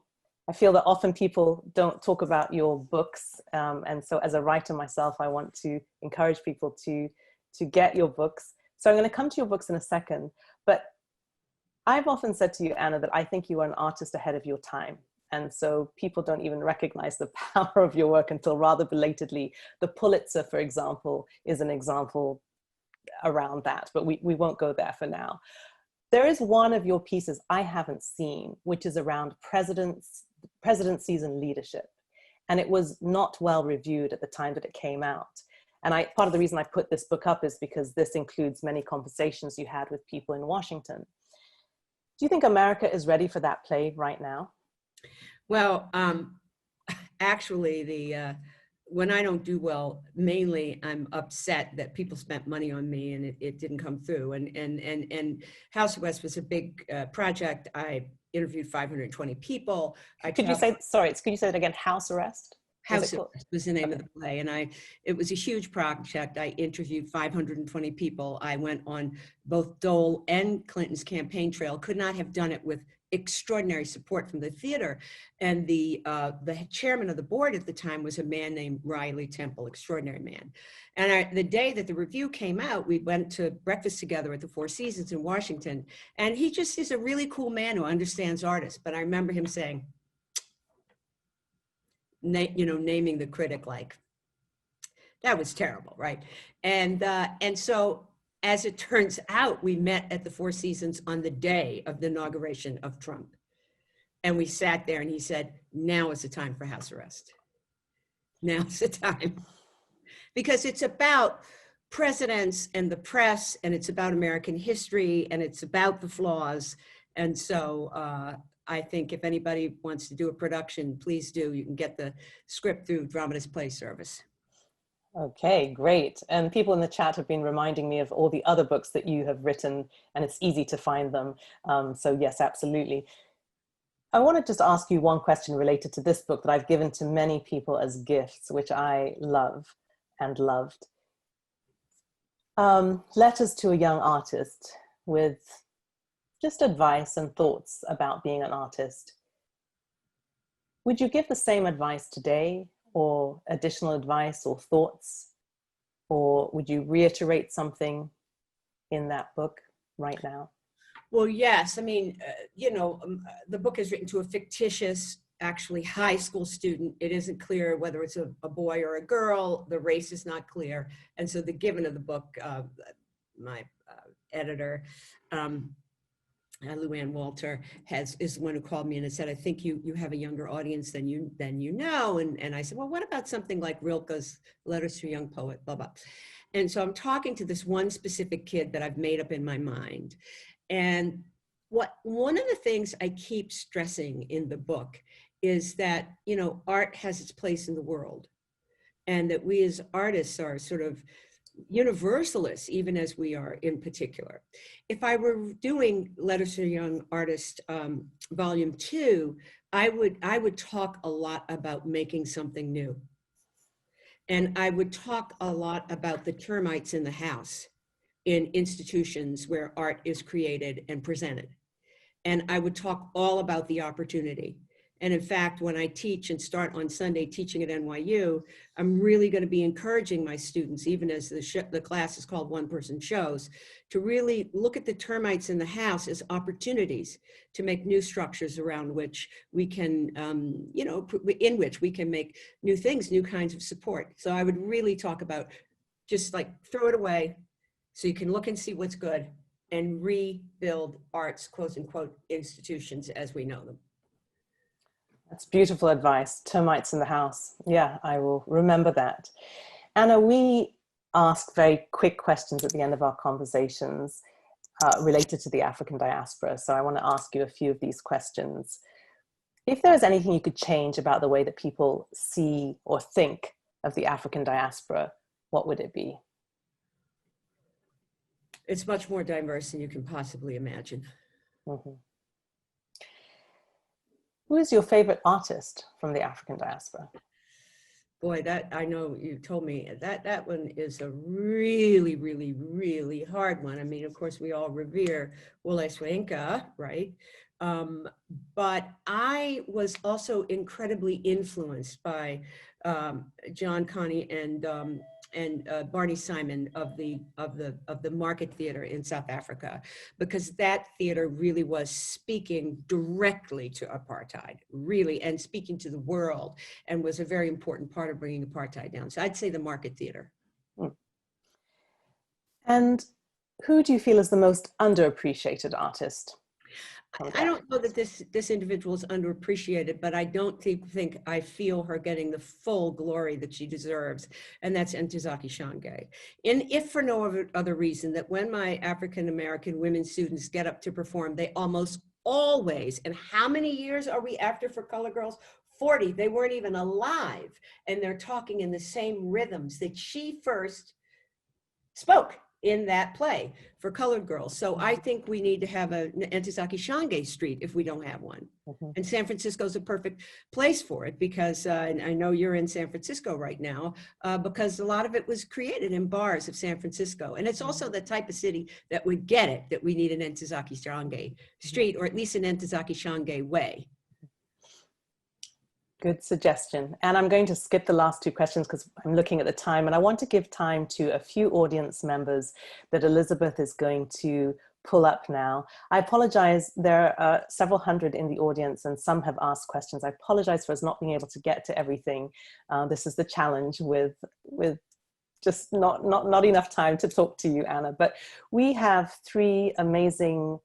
I feel that often people don't talk about your books. And so as a writer myself, I want to encourage people to get your books. So I'm going to come to your books in a second. But I've often said to you, Anna, that I think you are an artist ahead of your time. And so people don't even recognize the power of your work until rather belatedly. The Pulitzer, for example, is an example around that, but we won't go there for now. There is one of your pieces I haven't seen, which is around presidencies and leadership. And it was not well reviewed at the time that it came out. And part of the reason I put this book up is because this includes many conversations you had with people in Washington. Do you think America is ready for that play right now? Well, actually, when I don't do well, mainly I'm upset that people spent money on me and it didn't come through. And House Arrest was a big project. I interviewed 520 people. Could you say that again? House Arrest? House Arrest was the name of the play, and it was a huge project. I interviewed 520 people. I went on both Dole and Clinton's campaign trail. Could not have done it with extraordinary support from the theater. And the chairman of the board at the time was a man named Riley Temple, extraordinary man. And the day that the review came out, we went to breakfast together at the Four Seasons in Washington. And he just is a really cool man who understands artists. But I remember him saying, naming the critic, like, that was terrible, right? And so, as it turns out, we met at the Four Seasons on the day of the inauguration of Trump. And we sat there and he said, now is the time for house arrest. Now's the time. Because it's about presidents and the press, and it's about American history, and it's about the flaws. And so I think if anybody wants to do a production, please do. You can get the script through Dramatist Play Service. Okay, great. And people in the chat have been reminding me of all the other books that you have written, and it's easy to find them. So yes, absolutely. I want to just ask you one question related to this book that I've given to many people as gifts, which I love and loved. Letters to a Young Artist, with just advice and thoughts about being an artist. Would you give the same advice today, or additional advice or thoughts? Or would you reiterate something in that book right now? Well, yes. I mean, the book is written to a fictitious, actually high school student. It isn't clear whether it's a boy or a girl. The race is not clear. And so the given of the book, my editor, Luann Walter, is the one who called me and said, I think you have a younger audience than you know. And I said, well, what about something like Rilke's Letters to a Young Poet, blah, blah. And so I'm talking to this one specific kid that I've made up in my mind. And one of the things I keep stressing in the book is that, art has its place in the world, and that we as artists are sort of universalists, even as we are in particular. If I were doing Letters to a Young Artist, Volume 2, I would talk a lot about making something new. And I would talk a lot about the termites in the house in institutions where art is created and presented. And I would talk all about the opportunity. And in fact, when I teach and start on Sunday teaching at NYU, I'm really going to be encouraging my students, even as the class is called One Person Shows, to really look at the termites in the house as opportunities to make new structures around which we can, in which we can make new things, new kinds of support. So I would really talk about just like throw it away so you can look and see what's good and rebuild arts, quote unquote, institutions as we know them. That's beautiful advice. Termites in the house. Yeah, I will remember that. Anna, we ask very quick questions at the end of our conversations related to the African diaspora. So I want to ask you a few of these questions. If there is anything you could change about the way that people see or think of the African diaspora, what would it be? It's much more diverse than you can possibly imagine. Mm-hmm. Who is your favorite artist from the African diaspora? Boy, that I know you told me that one is a really, really, really hard one. I mean, of course, we all revere Wole Soyinka, right? But I was also incredibly influenced by John Connie and Barney Simon of the Market Theater in South Africa, because that theater really was speaking directly to apartheid, really, and speaking to the world, and was a very important part of bringing apartheid down. So I'd say the Market Theater. And who do you feel is the most underappreciated artist? I don't know that this individual is underappreciated, but I don't think I feel her getting the full glory that she deserves, and that's Ntozake Shange. And if for no other reason, that when my African-American women students get up to perform, they almost always, and how many years are we after for Color Girls? 40, they weren't even alive, and they're talking in the same rhythms that she first spoke in that play for Colored Girls. So I think we need to have a Ntozake Shange Street if we don't have one. Mm-hmm. And San Francisco is a perfect place for it, because and I know you're in San Francisco right now, because a lot of it was created in bars of San Francisco. And it's also the type of city that would get it, that we need an Ntozake Shange Street, or at least an Ntozake Shange Way. Good suggestion. And I'm going to skip the last two questions because I'm looking at the time, and I want to give time to a few audience members that Elizabeth is going to pull up now. I apologize, there are several hundred in the audience and some have asked questions. I apologize for us not being able to get to everything. This is the challenge with just not enough time to talk to you, Anna. But we have three amazing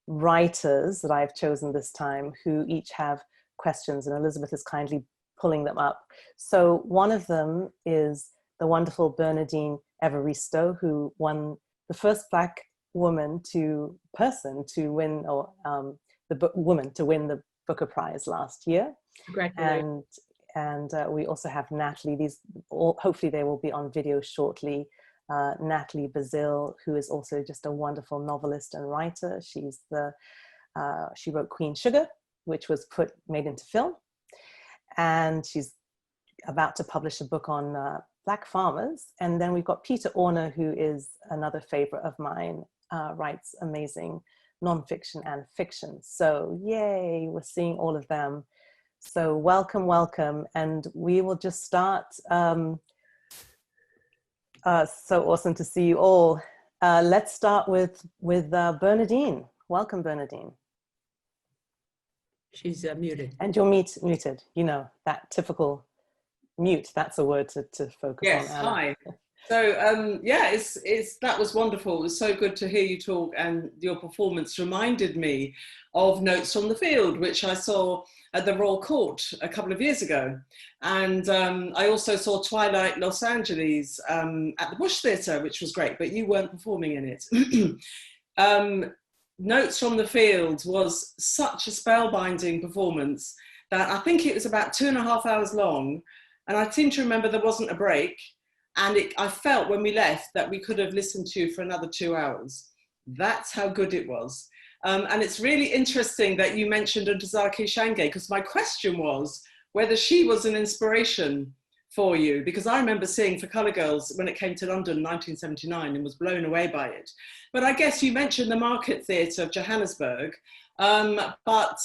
writers that I've chosen this time who each have questions, and Elizabeth is kindly pulling them up. So one of them is the wonderful Bernardine Evaristo, who won the first Black woman to win, or woman to win the Booker Prize last year. Congratulations. And we also have Natalie. These hopefully they will be on video shortly. Natalie Bazil, who is also just a wonderful novelist and writer. She wrote Queen Sugar, which was made into film, and she's about to publish a book on Black farmers. And then we've got Peter Orner, who is another favorite of mine, writes amazing nonfiction and fiction. So yay, we're seeing all of them. So welcome, welcome, and we will just start. So awesome to see you all. Let's start with Bernardine. Welcome, Bernardine. She's muted. And you're muted, you know, that typical mute, that's a word to focus yes, on. Yes, hi. So yeah, that was wonderful. It was so good to hear you talk, and your performance reminded me of Notes from the Field, which I saw at the Royal Court a couple of years ago. And I also saw Twilight Los Angeles at the Bush Theatre, which was great, but you weren't performing in it. Notes from the Field was such a spellbinding performance that I think it was about 2.5 hours long. And I seem to remember there wasn't a break. And I felt when we left that we could have listened to you for another 2 hours. That's how good it was. And it's really interesting that you mentioned Ntozake Shange, because my question was whether she was an inspiration for you? Because I remember seeing For Colour Girls when it came to London in 1979 and was blown away by it. But I guess you mentioned the Market Theatre of Johannesburg, but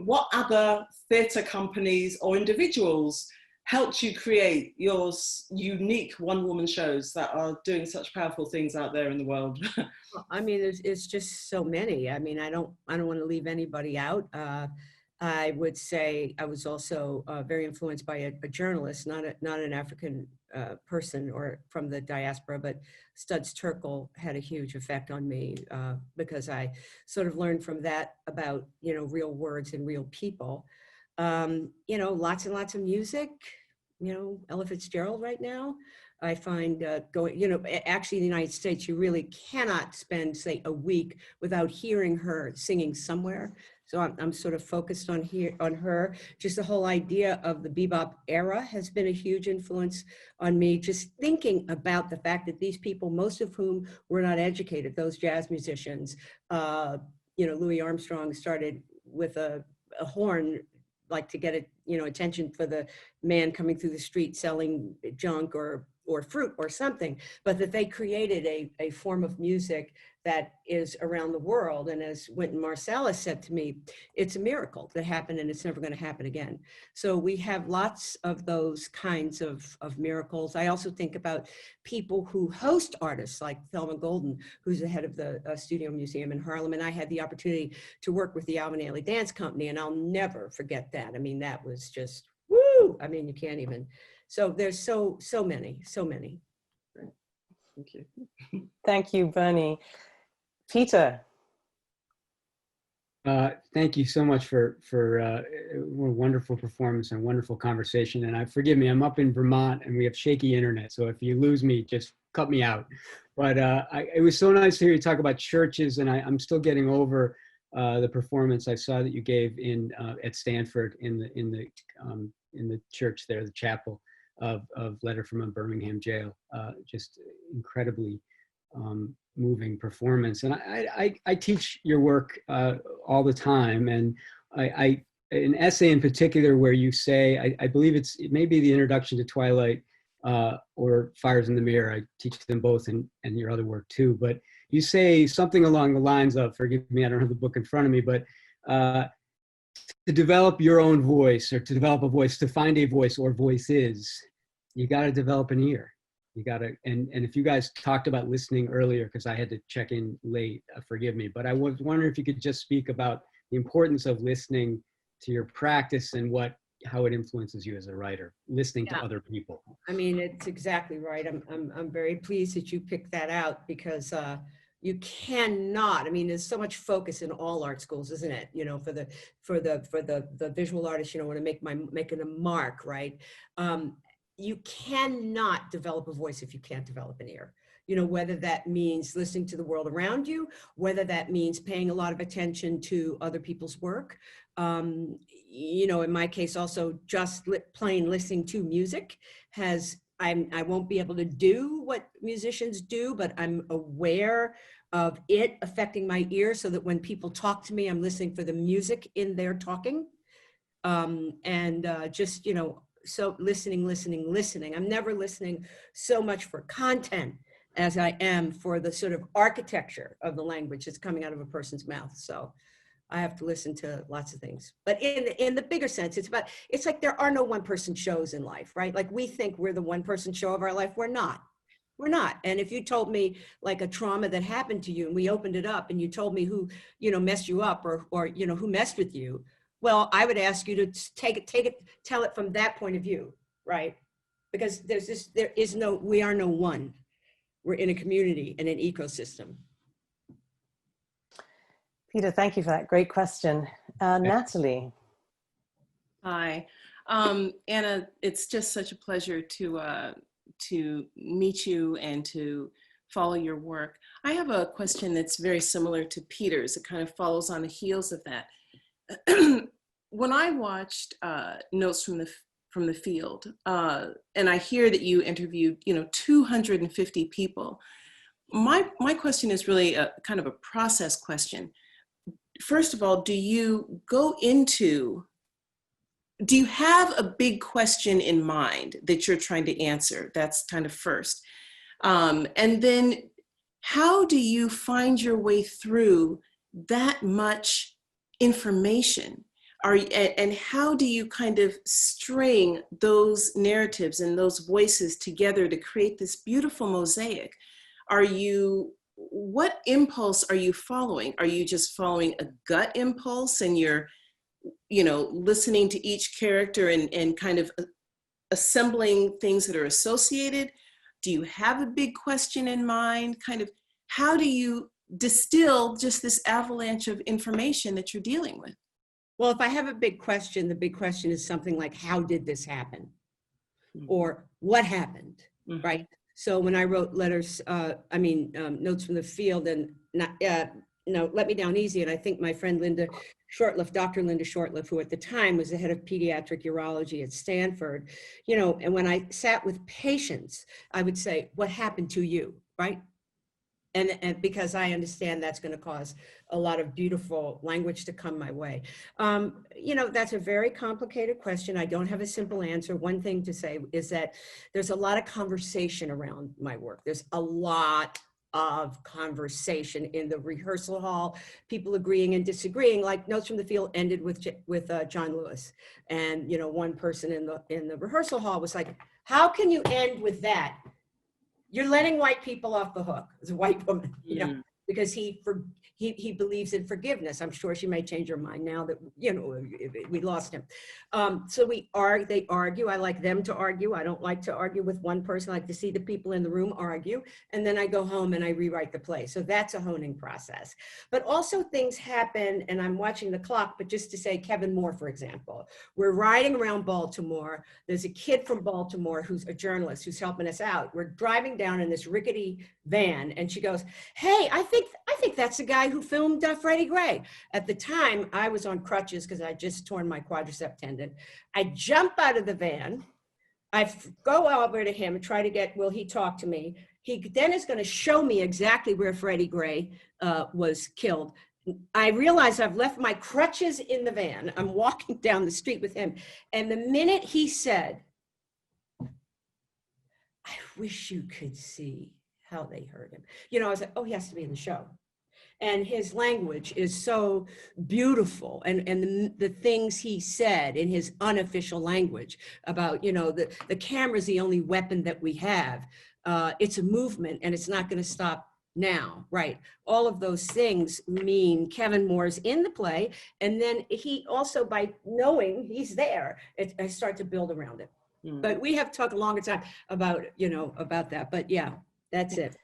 what other theatre companies or individuals helped you create your unique one-woman shows that are doing such powerful things out there in the world? I mean, it's just so many. I mean, I don't want to leave anybody out. I would say I was also very influenced by a journalist, not an African person or from the diaspora, but Studs Terkel had a huge effect on me because I sort of learned from that about, you know, real words and real people. You know, lots and lots of music, you know, Ella Fitzgerald right now. I find going, you know, actually in the United States, you really cannot spend, say, a week without hearing her singing somewhere. So I'm sort of focused on her. Just the whole idea of the bebop era has been a huge influence on me. Just thinking about the fact that these people, most of whom were not educated, those jazz musicians, you know, Louis Armstrong started with a horn, like to get it, you know, attention for the man coming through the street selling junk or fruit or something, but that they created a form of music that is around the world. And as Wynton Marsalis said to me, it's a miracle that happened and it's never going to happen again. So we have lots of those kinds of miracles. I also think about people who host artists like Thelma Golden, who's the head of the Studio Museum in Harlem. And I had the opportunity to work with the Alvin Ailey Dance Company, and I'll never forget that. I mean, that was just, woo! I mean, you can't even. So there's so many. Thank you. Thank you, Bernie. Peter. Thank you so much for a wonderful performance and wonderful conversation. And forgive me, I'm up in Vermont and we have shaky internet. So if you lose me, just cut me out. But it was so nice to hear you talk about churches, and I'm still getting over the performance I saw that you gave at Stanford in the church there, the chapel of Letter from a Birmingham Jail. Just incredibly moving performance. And I teach your work all the time, and an essay in particular where you say, I believe it may be the introduction to Twilight or Fires in the Mirror. I teach them both and your other work too, but you say something along the lines of, forgive me, I don't have the book in front of me, but to develop your own voice, or to develop a voice, to find a voice or voices, you got to develop an ear. You got to, and if you guys talked about listening earlier, because I had to check in late, forgive me, but I was wondering if you could just speak about the importance of listening to your practice and how it influences you as a writer, listening to other people. I mean, it's exactly right. I'm very pleased that you picked that out, because you cannot, I mean, there's so much focus in all art schools, isn't it? You know, for the visual artist, you know, want to making a mark, right? You cannot develop a voice if you can't develop an ear. You know, whether that means listening to the world around you, whether that means paying a lot of attention to other people's work. You know, in my case, also just plain listening to music I won't be able to do what musicians do, but I'm aware of it affecting my ear, so that when people talk to me, I'm listening for the music in their talking. Just, you know, so listening. I'm never listening so much for content as I am for the sort of architecture of the language that's coming out of a person's mouth. So I have to listen to lots of things. But in the bigger sense, it's like there are no one-person shows in life, right? Like we think we're the one-person show of our life. We're not. And if you told me like a trauma that happened to you and we opened it up and you told me who, you know, messed you up or you know, who messed with you, well, I would ask you to tell it from that point of view, right? Because we are no one. We're in a community and an ecosystem. Peter, thank you for that great question. Natalie. Hi, Anna. It's just such a pleasure to meet you and to follow your work. I have a question that's very similar to Peter's. It kind of follows on the heels of that. When I watched Notes from the Field, and I hear that you interviewed, you know, 250 people, my question is really a kind of a process question. First of all, do you go into do you have a big question in mind that you're trying to answer? That's kind of first. And then how do you find your way through that much information? And how do you kind of string those narratives and those voices together to create this beautiful mosaic? What impulse are you following? Are you just following a gut impulse and you're, listening to each character and kind of assembling things that are associated? Do you have a big question in mind? Kind of, how do you distill just this avalanche of information that you're dealing with? Well, if I have a big question, the big question is something like, how did this happen? Or what happened, right? So when I wrote notes from the field and Let Me Down Easy, and I think my friend Dr. Linda Shortliff, who at the time was the head of pediatric urology at Stanford, and when I sat with patients, I would say, what happened to you, right? And because I understand that's going to cause a lot of beautiful language to come my way. That's a very complicated question. I don't have a simple answer. One thing to say is that there's a lot of conversation around my work. There's a lot of conversation in the rehearsal hall, people agreeing and disagreeing. Like Notes from the Field ended with John Lewis, and one person in the rehearsal hall was like, "How can you end with that? You're letting white people off the hook," as a white woman, because he believes in forgiveness. I'm sure she may change her mind now that, we lost him. So they argue. I like them to argue. I don't like to argue with one person. I like to see the people in the room argue. And then I go home and I rewrite the play. So that's a honing process. But also things happen, and I'm watching the clock, but just to say Kevin Moore, for example, we're riding around Baltimore. There's a kid from Baltimore who's a journalist who's helping us out. We're driving down in this rickety van, and she goes, "Hey, I think that's the guy who filmed Freddie Gray." At the time, I was on crutches because I just torn my quadricep tendon. I jump out of the van. I go over to him and try to will he talk to me? He then is going to show me exactly where Freddie Gray was killed. I realize I've left my crutches in the van. I'm walking down the street with him. And the minute he said, "I wish you could see how they hurt him," I was like, oh, he has to be in the show. And his language is so beautiful. And the things he said in his unofficial language about, the camera's the only weapon that we have. It's a movement and it's not going to stop now, right? All of those things mean Kevin Moore's in the play. And then he also, by knowing he's there, I start to build around it. But we have talked a longer time about, about that. But yeah, that's it.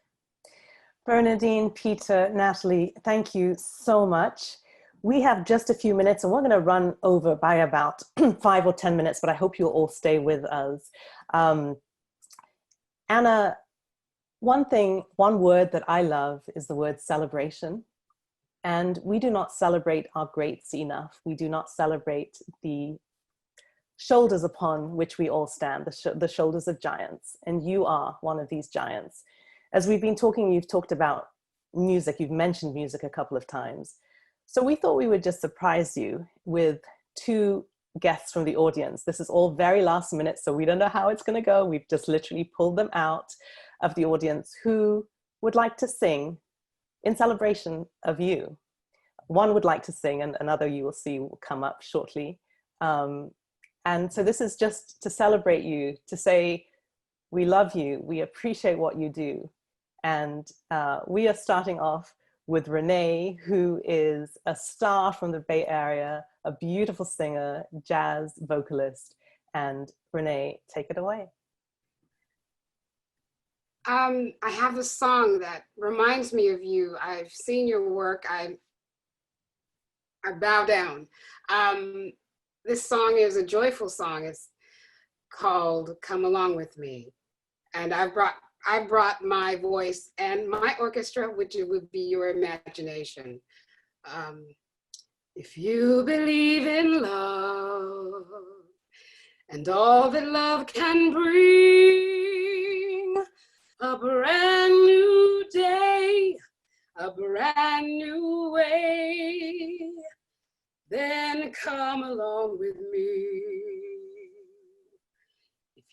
Bernadine, Peter, Natalie, thank you so much. We have just a few minutes and we're going to run over by about 5 or 10 minutes, but I hope you'll all stay with us. Anna, one word that I love is the word celebration. And we do not celebrate our greats enough. We do not celebrate the shoulders upon which we all stand, the shoulders of giants. And you are one of these giants. As we've been talking, you've talked about music. You've mentioned music a couple of times. So we thought we would just surprise you with 2 guests from the audience. This is all very last minute, so we don't know how it's going to go. We've just literally pulled them out of the audience who would like to sing in celebration of you. One would like to sing, and another you will see will come up shortly. And so this is just to celebrate you, to say, we love you, we appreciate what you do. And we are starting off with Renee, who is a star from the Bay Area, a beautiful singer, jazz vocalist. And Renee, take it away. I have a song that reminds me of you. I've seen your work. I bow down. This song is a joyful song. It's called "Come Along With Me." And I brought my voice and my orchestra, which would be your imagination. If you believe in love and all that love can bring, a brand new day, a brand new way, then come along with me.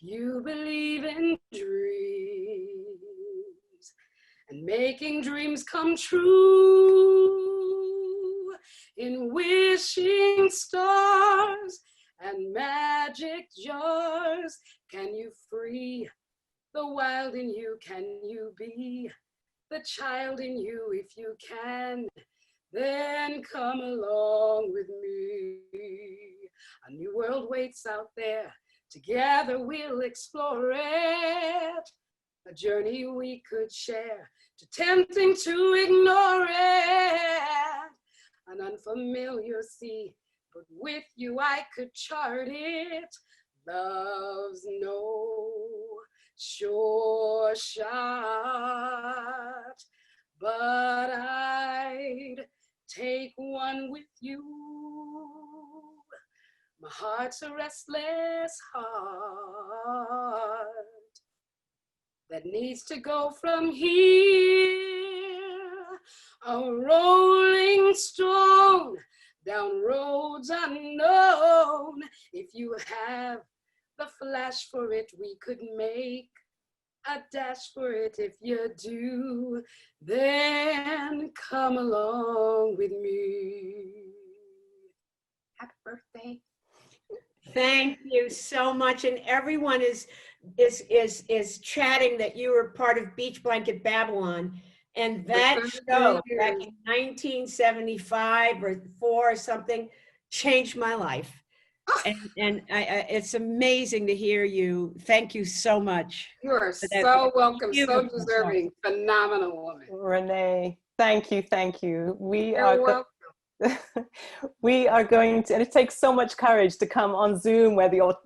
you believe in dreams and making dreams come true, in wishing stars and magic jars, can you free the wild in you? Can you be the child in you? If you can, then come along with me. A new world waits out there. Together we'll explore it. A journey we could share, too tempting to ignore it. An unfamiliar sea, but with you I could chart it. Love's no sure shot, but I'd take one with you. My heart's a restless heart that needs to go from here, a rolling stone down roads unknown. If you have the flash for it, we could make a dash for it. If you do, then come along with me. Happy birthday. Thank you so much. And everyone is chatting that you were part of Beach Blanket Babylon. And that show back in 1975 or 4 or something changed my life. And it's amazing to hear you. Thank you so much. You are so welcome, so deserving, phenomenal woman. Renee, thank you, thank you. You're welcome. We are going to, and it takes so much courage to come on Zoom where you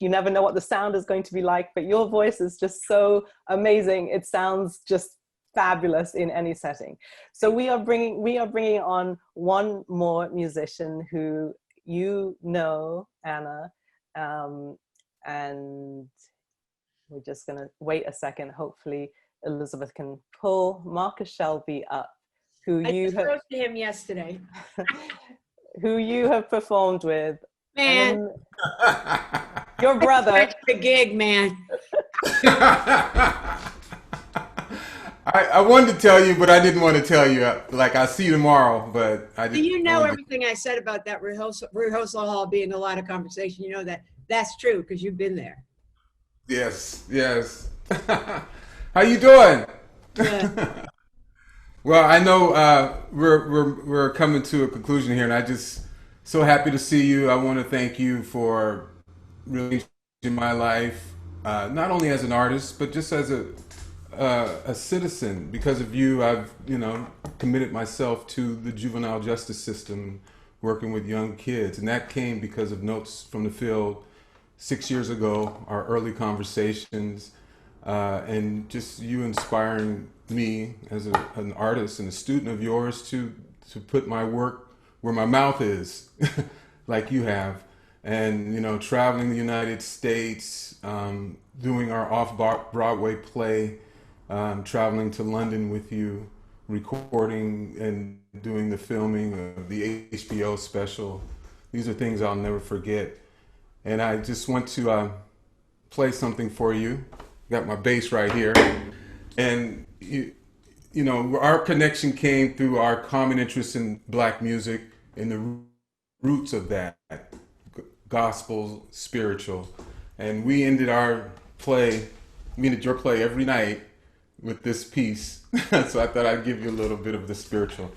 never know what the sound is going to be like, but your voice is just so amazing. It sounds just fabulous in any setting. So we are bringing on one more musician who you know, Anna, and we're just gonna wait a second. Hopefully Elizabeth can pull Marcus Shelby up, who I spoke to him yesterday. who you have performed with. Man, your brother. The gig, man. I wanted to tell you, but I didn't want to tell you. Like, I'll see you tomorrow, but I didn't. Do you know everything I said about that rehearsal hall being a lot of conversation? You know that's true because you've been there. Yes. How you doing? Good. Well, I know we're coming to a conclusion here, and I just so happy to see you. I want to thank you for really changing my life, not only as an artist, but just as a citizen. Because of you, I've committed myself to the juvenile justice system, working with young kids, and that came because of Notes from the Field 6 years ago, our early conversations, and just you inspiring me as an artist and a student of yours to put my work where my mouth is, like you have, and traveling the United States, doing our off-Broadway play, traveling to London with you, recording and doing the filming of the HBO special. These are things I'll never forget. And I just want to play something for you. Got my bass right here. And our connection came through our common interest in Black music and the roots of that, gospel, spiritual. And we ended your play every night with this piece. So I thought I'd give you a little bit of the spiritual.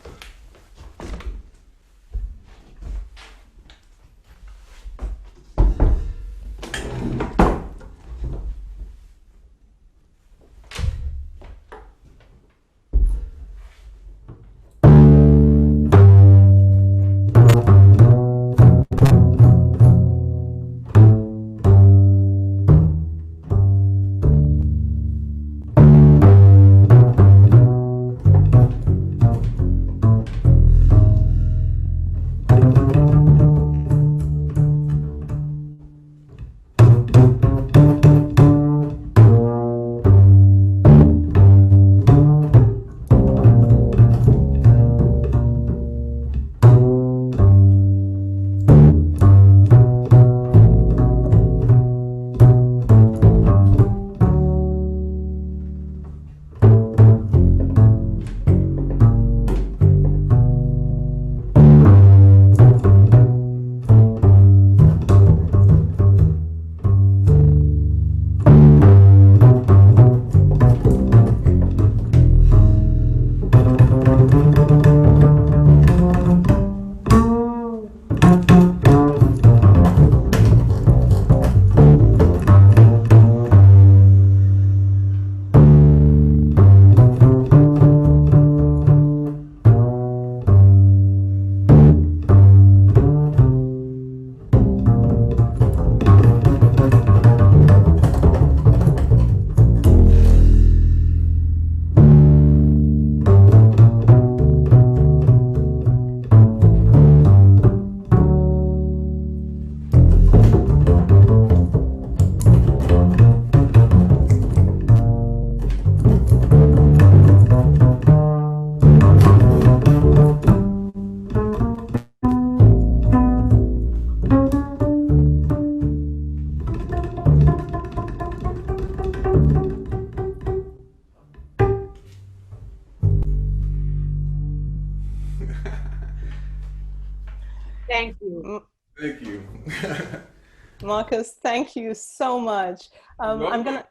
Marcus, thank you so much. I'm gonna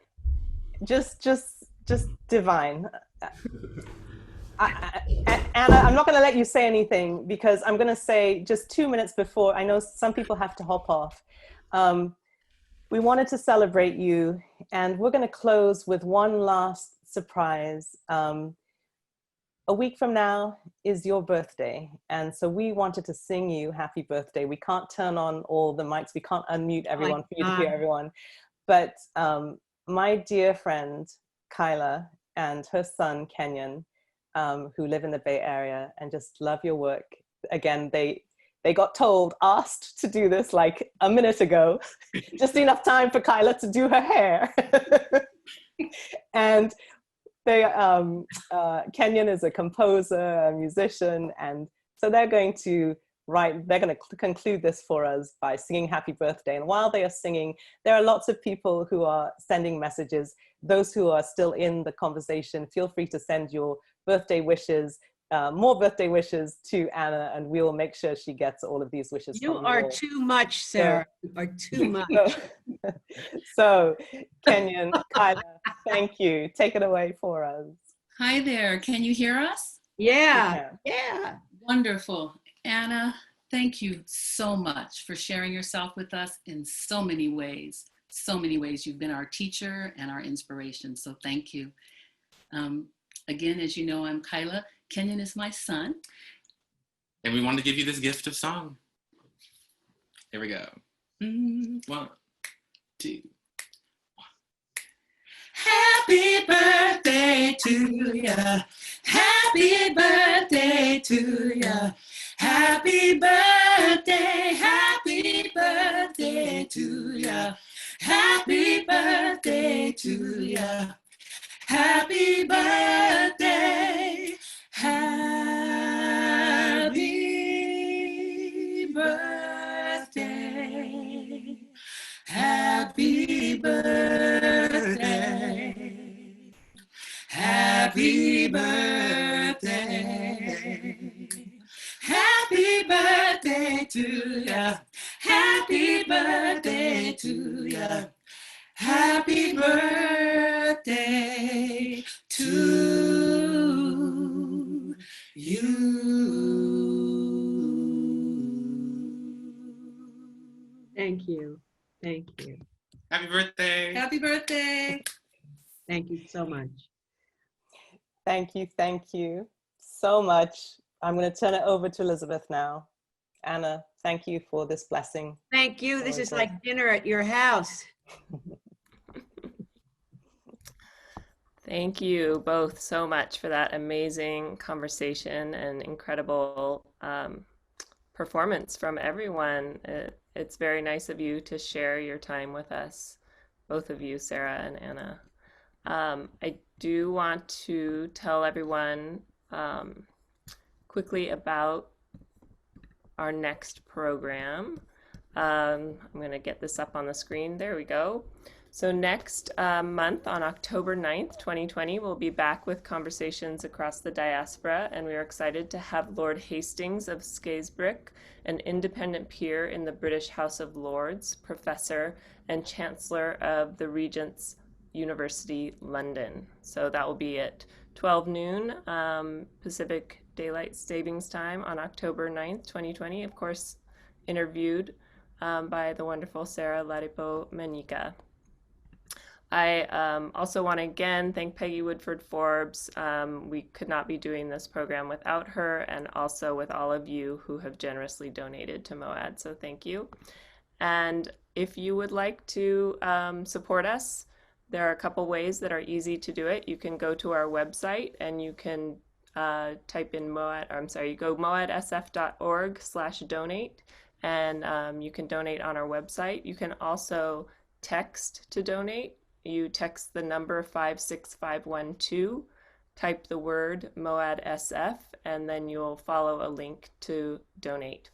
just divine. Anna, I'm not going to let you say anything because I'm going to say just 2 minutes before. I know some people have to hop off. We wanted to celebrate you, and we're going to close with one last surprise. A week from now is your birthday, and so we wanted to sing you happy birthday. We can't turn on all the mics. We can't unmute everyone for you to hear everyone. But my dear friend, Kyla, and her son, Kenyon, who live in the Bay Area and just love your work. Again, they got asked to do this like a minute ago, just enough time for Kyla to do her hair. And they, Kenyon is a composer, a musician, and so they're going to conclude this for us by singing happy birthday. And while they are singing, there are lots of people who are sending messages. Those who are still in the conversation, feel free to send your birthday wishes, more birthday wishes to Anna, and we will make sure she gets all of these wishes. You are too much, Sarah. You are too much. So Kenyon, Kyla, thank you. Take it away for us. Hi there. Can you hear us? Yeah. Yeah. Wonderful. Anna, thank you so much for sharing yourself with us in so many ways. So many ways. You've been our teacher and our inspiration. So thank you. Again, as you know, I'm Kyla. Kenyon is my son. And we want to give you this gift of song. Here we go. 1, 2. Happy birthday to ya. Happy birthday to ya. Happy birthday, happy birthday to ya. Happy birthday to ya. Happy birthday. Happy birthday. Happy birthday. Happy birthday. Happy birthday to ya. Happy birthday to ya. Happy birthday to you. Thank you. Thank you. Happy birthday. Happy birthday. Thank you so much. Thank you so much. I'm going to turn it over to Elizabeth now. Anna, thank you for this blessing. Thank you. This is like dinner at your house. Thank you both so much for that amazing conversation and incredible performance from everyone. It's very nice of you to share your time with us, both of you, Sarah and Anna. I do want to tell everyone quickly about our next program. I'm going to get this up on the screen. There we go. So next month on October 9th, 2020, we'll be back with conversations across the diaspora, and we are excited to have Lord Hastings of Scarisbrick, an independent peer in the British House of Lords, professor and chancellor of the Regent's University, London. So that will be at 12 noon Pacific Daylight Savings Time on October 9th, 2020, of course, interviewed by the wonderful Sarah Ladipo Manyika. I also want to again thank Peggy Woodford Forbes. We could not be doing this program without her, and also with all of you who have generously donated to MOAD, so thank you. And if you would like to support us, there are a couple ways that are easy to do it. You can go to our website and you can type in moadsf.org/donate, and you can donate on our website. You can also text to donate. You text the number 56512, type the word MOAD SF, and then you'll follow a link to donate.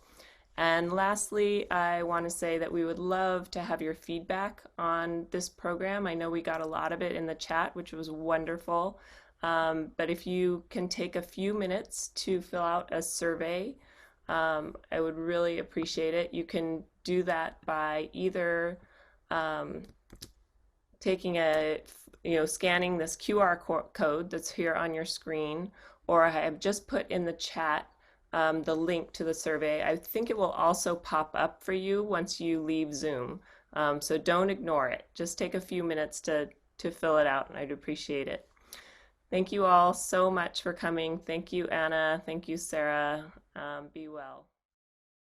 And lastly, I want to say that we would love to have your feedback on this program. I know we got a lot of it in the chat, which was wonderful. But if you can take a few minutes to fill out a survey, I would really appreciate it. You can do that by either scanning this QR code that's here on your screen, or I have just put in the chat the link to the survey. I think it will also pop up for you once you leave Zoom. So don't ignore it. Just take a few minutes to fill it out, and I'd appreciate it. Thank you all so much for coming. Thank you, Anna. Thank you, Sarah. Be well.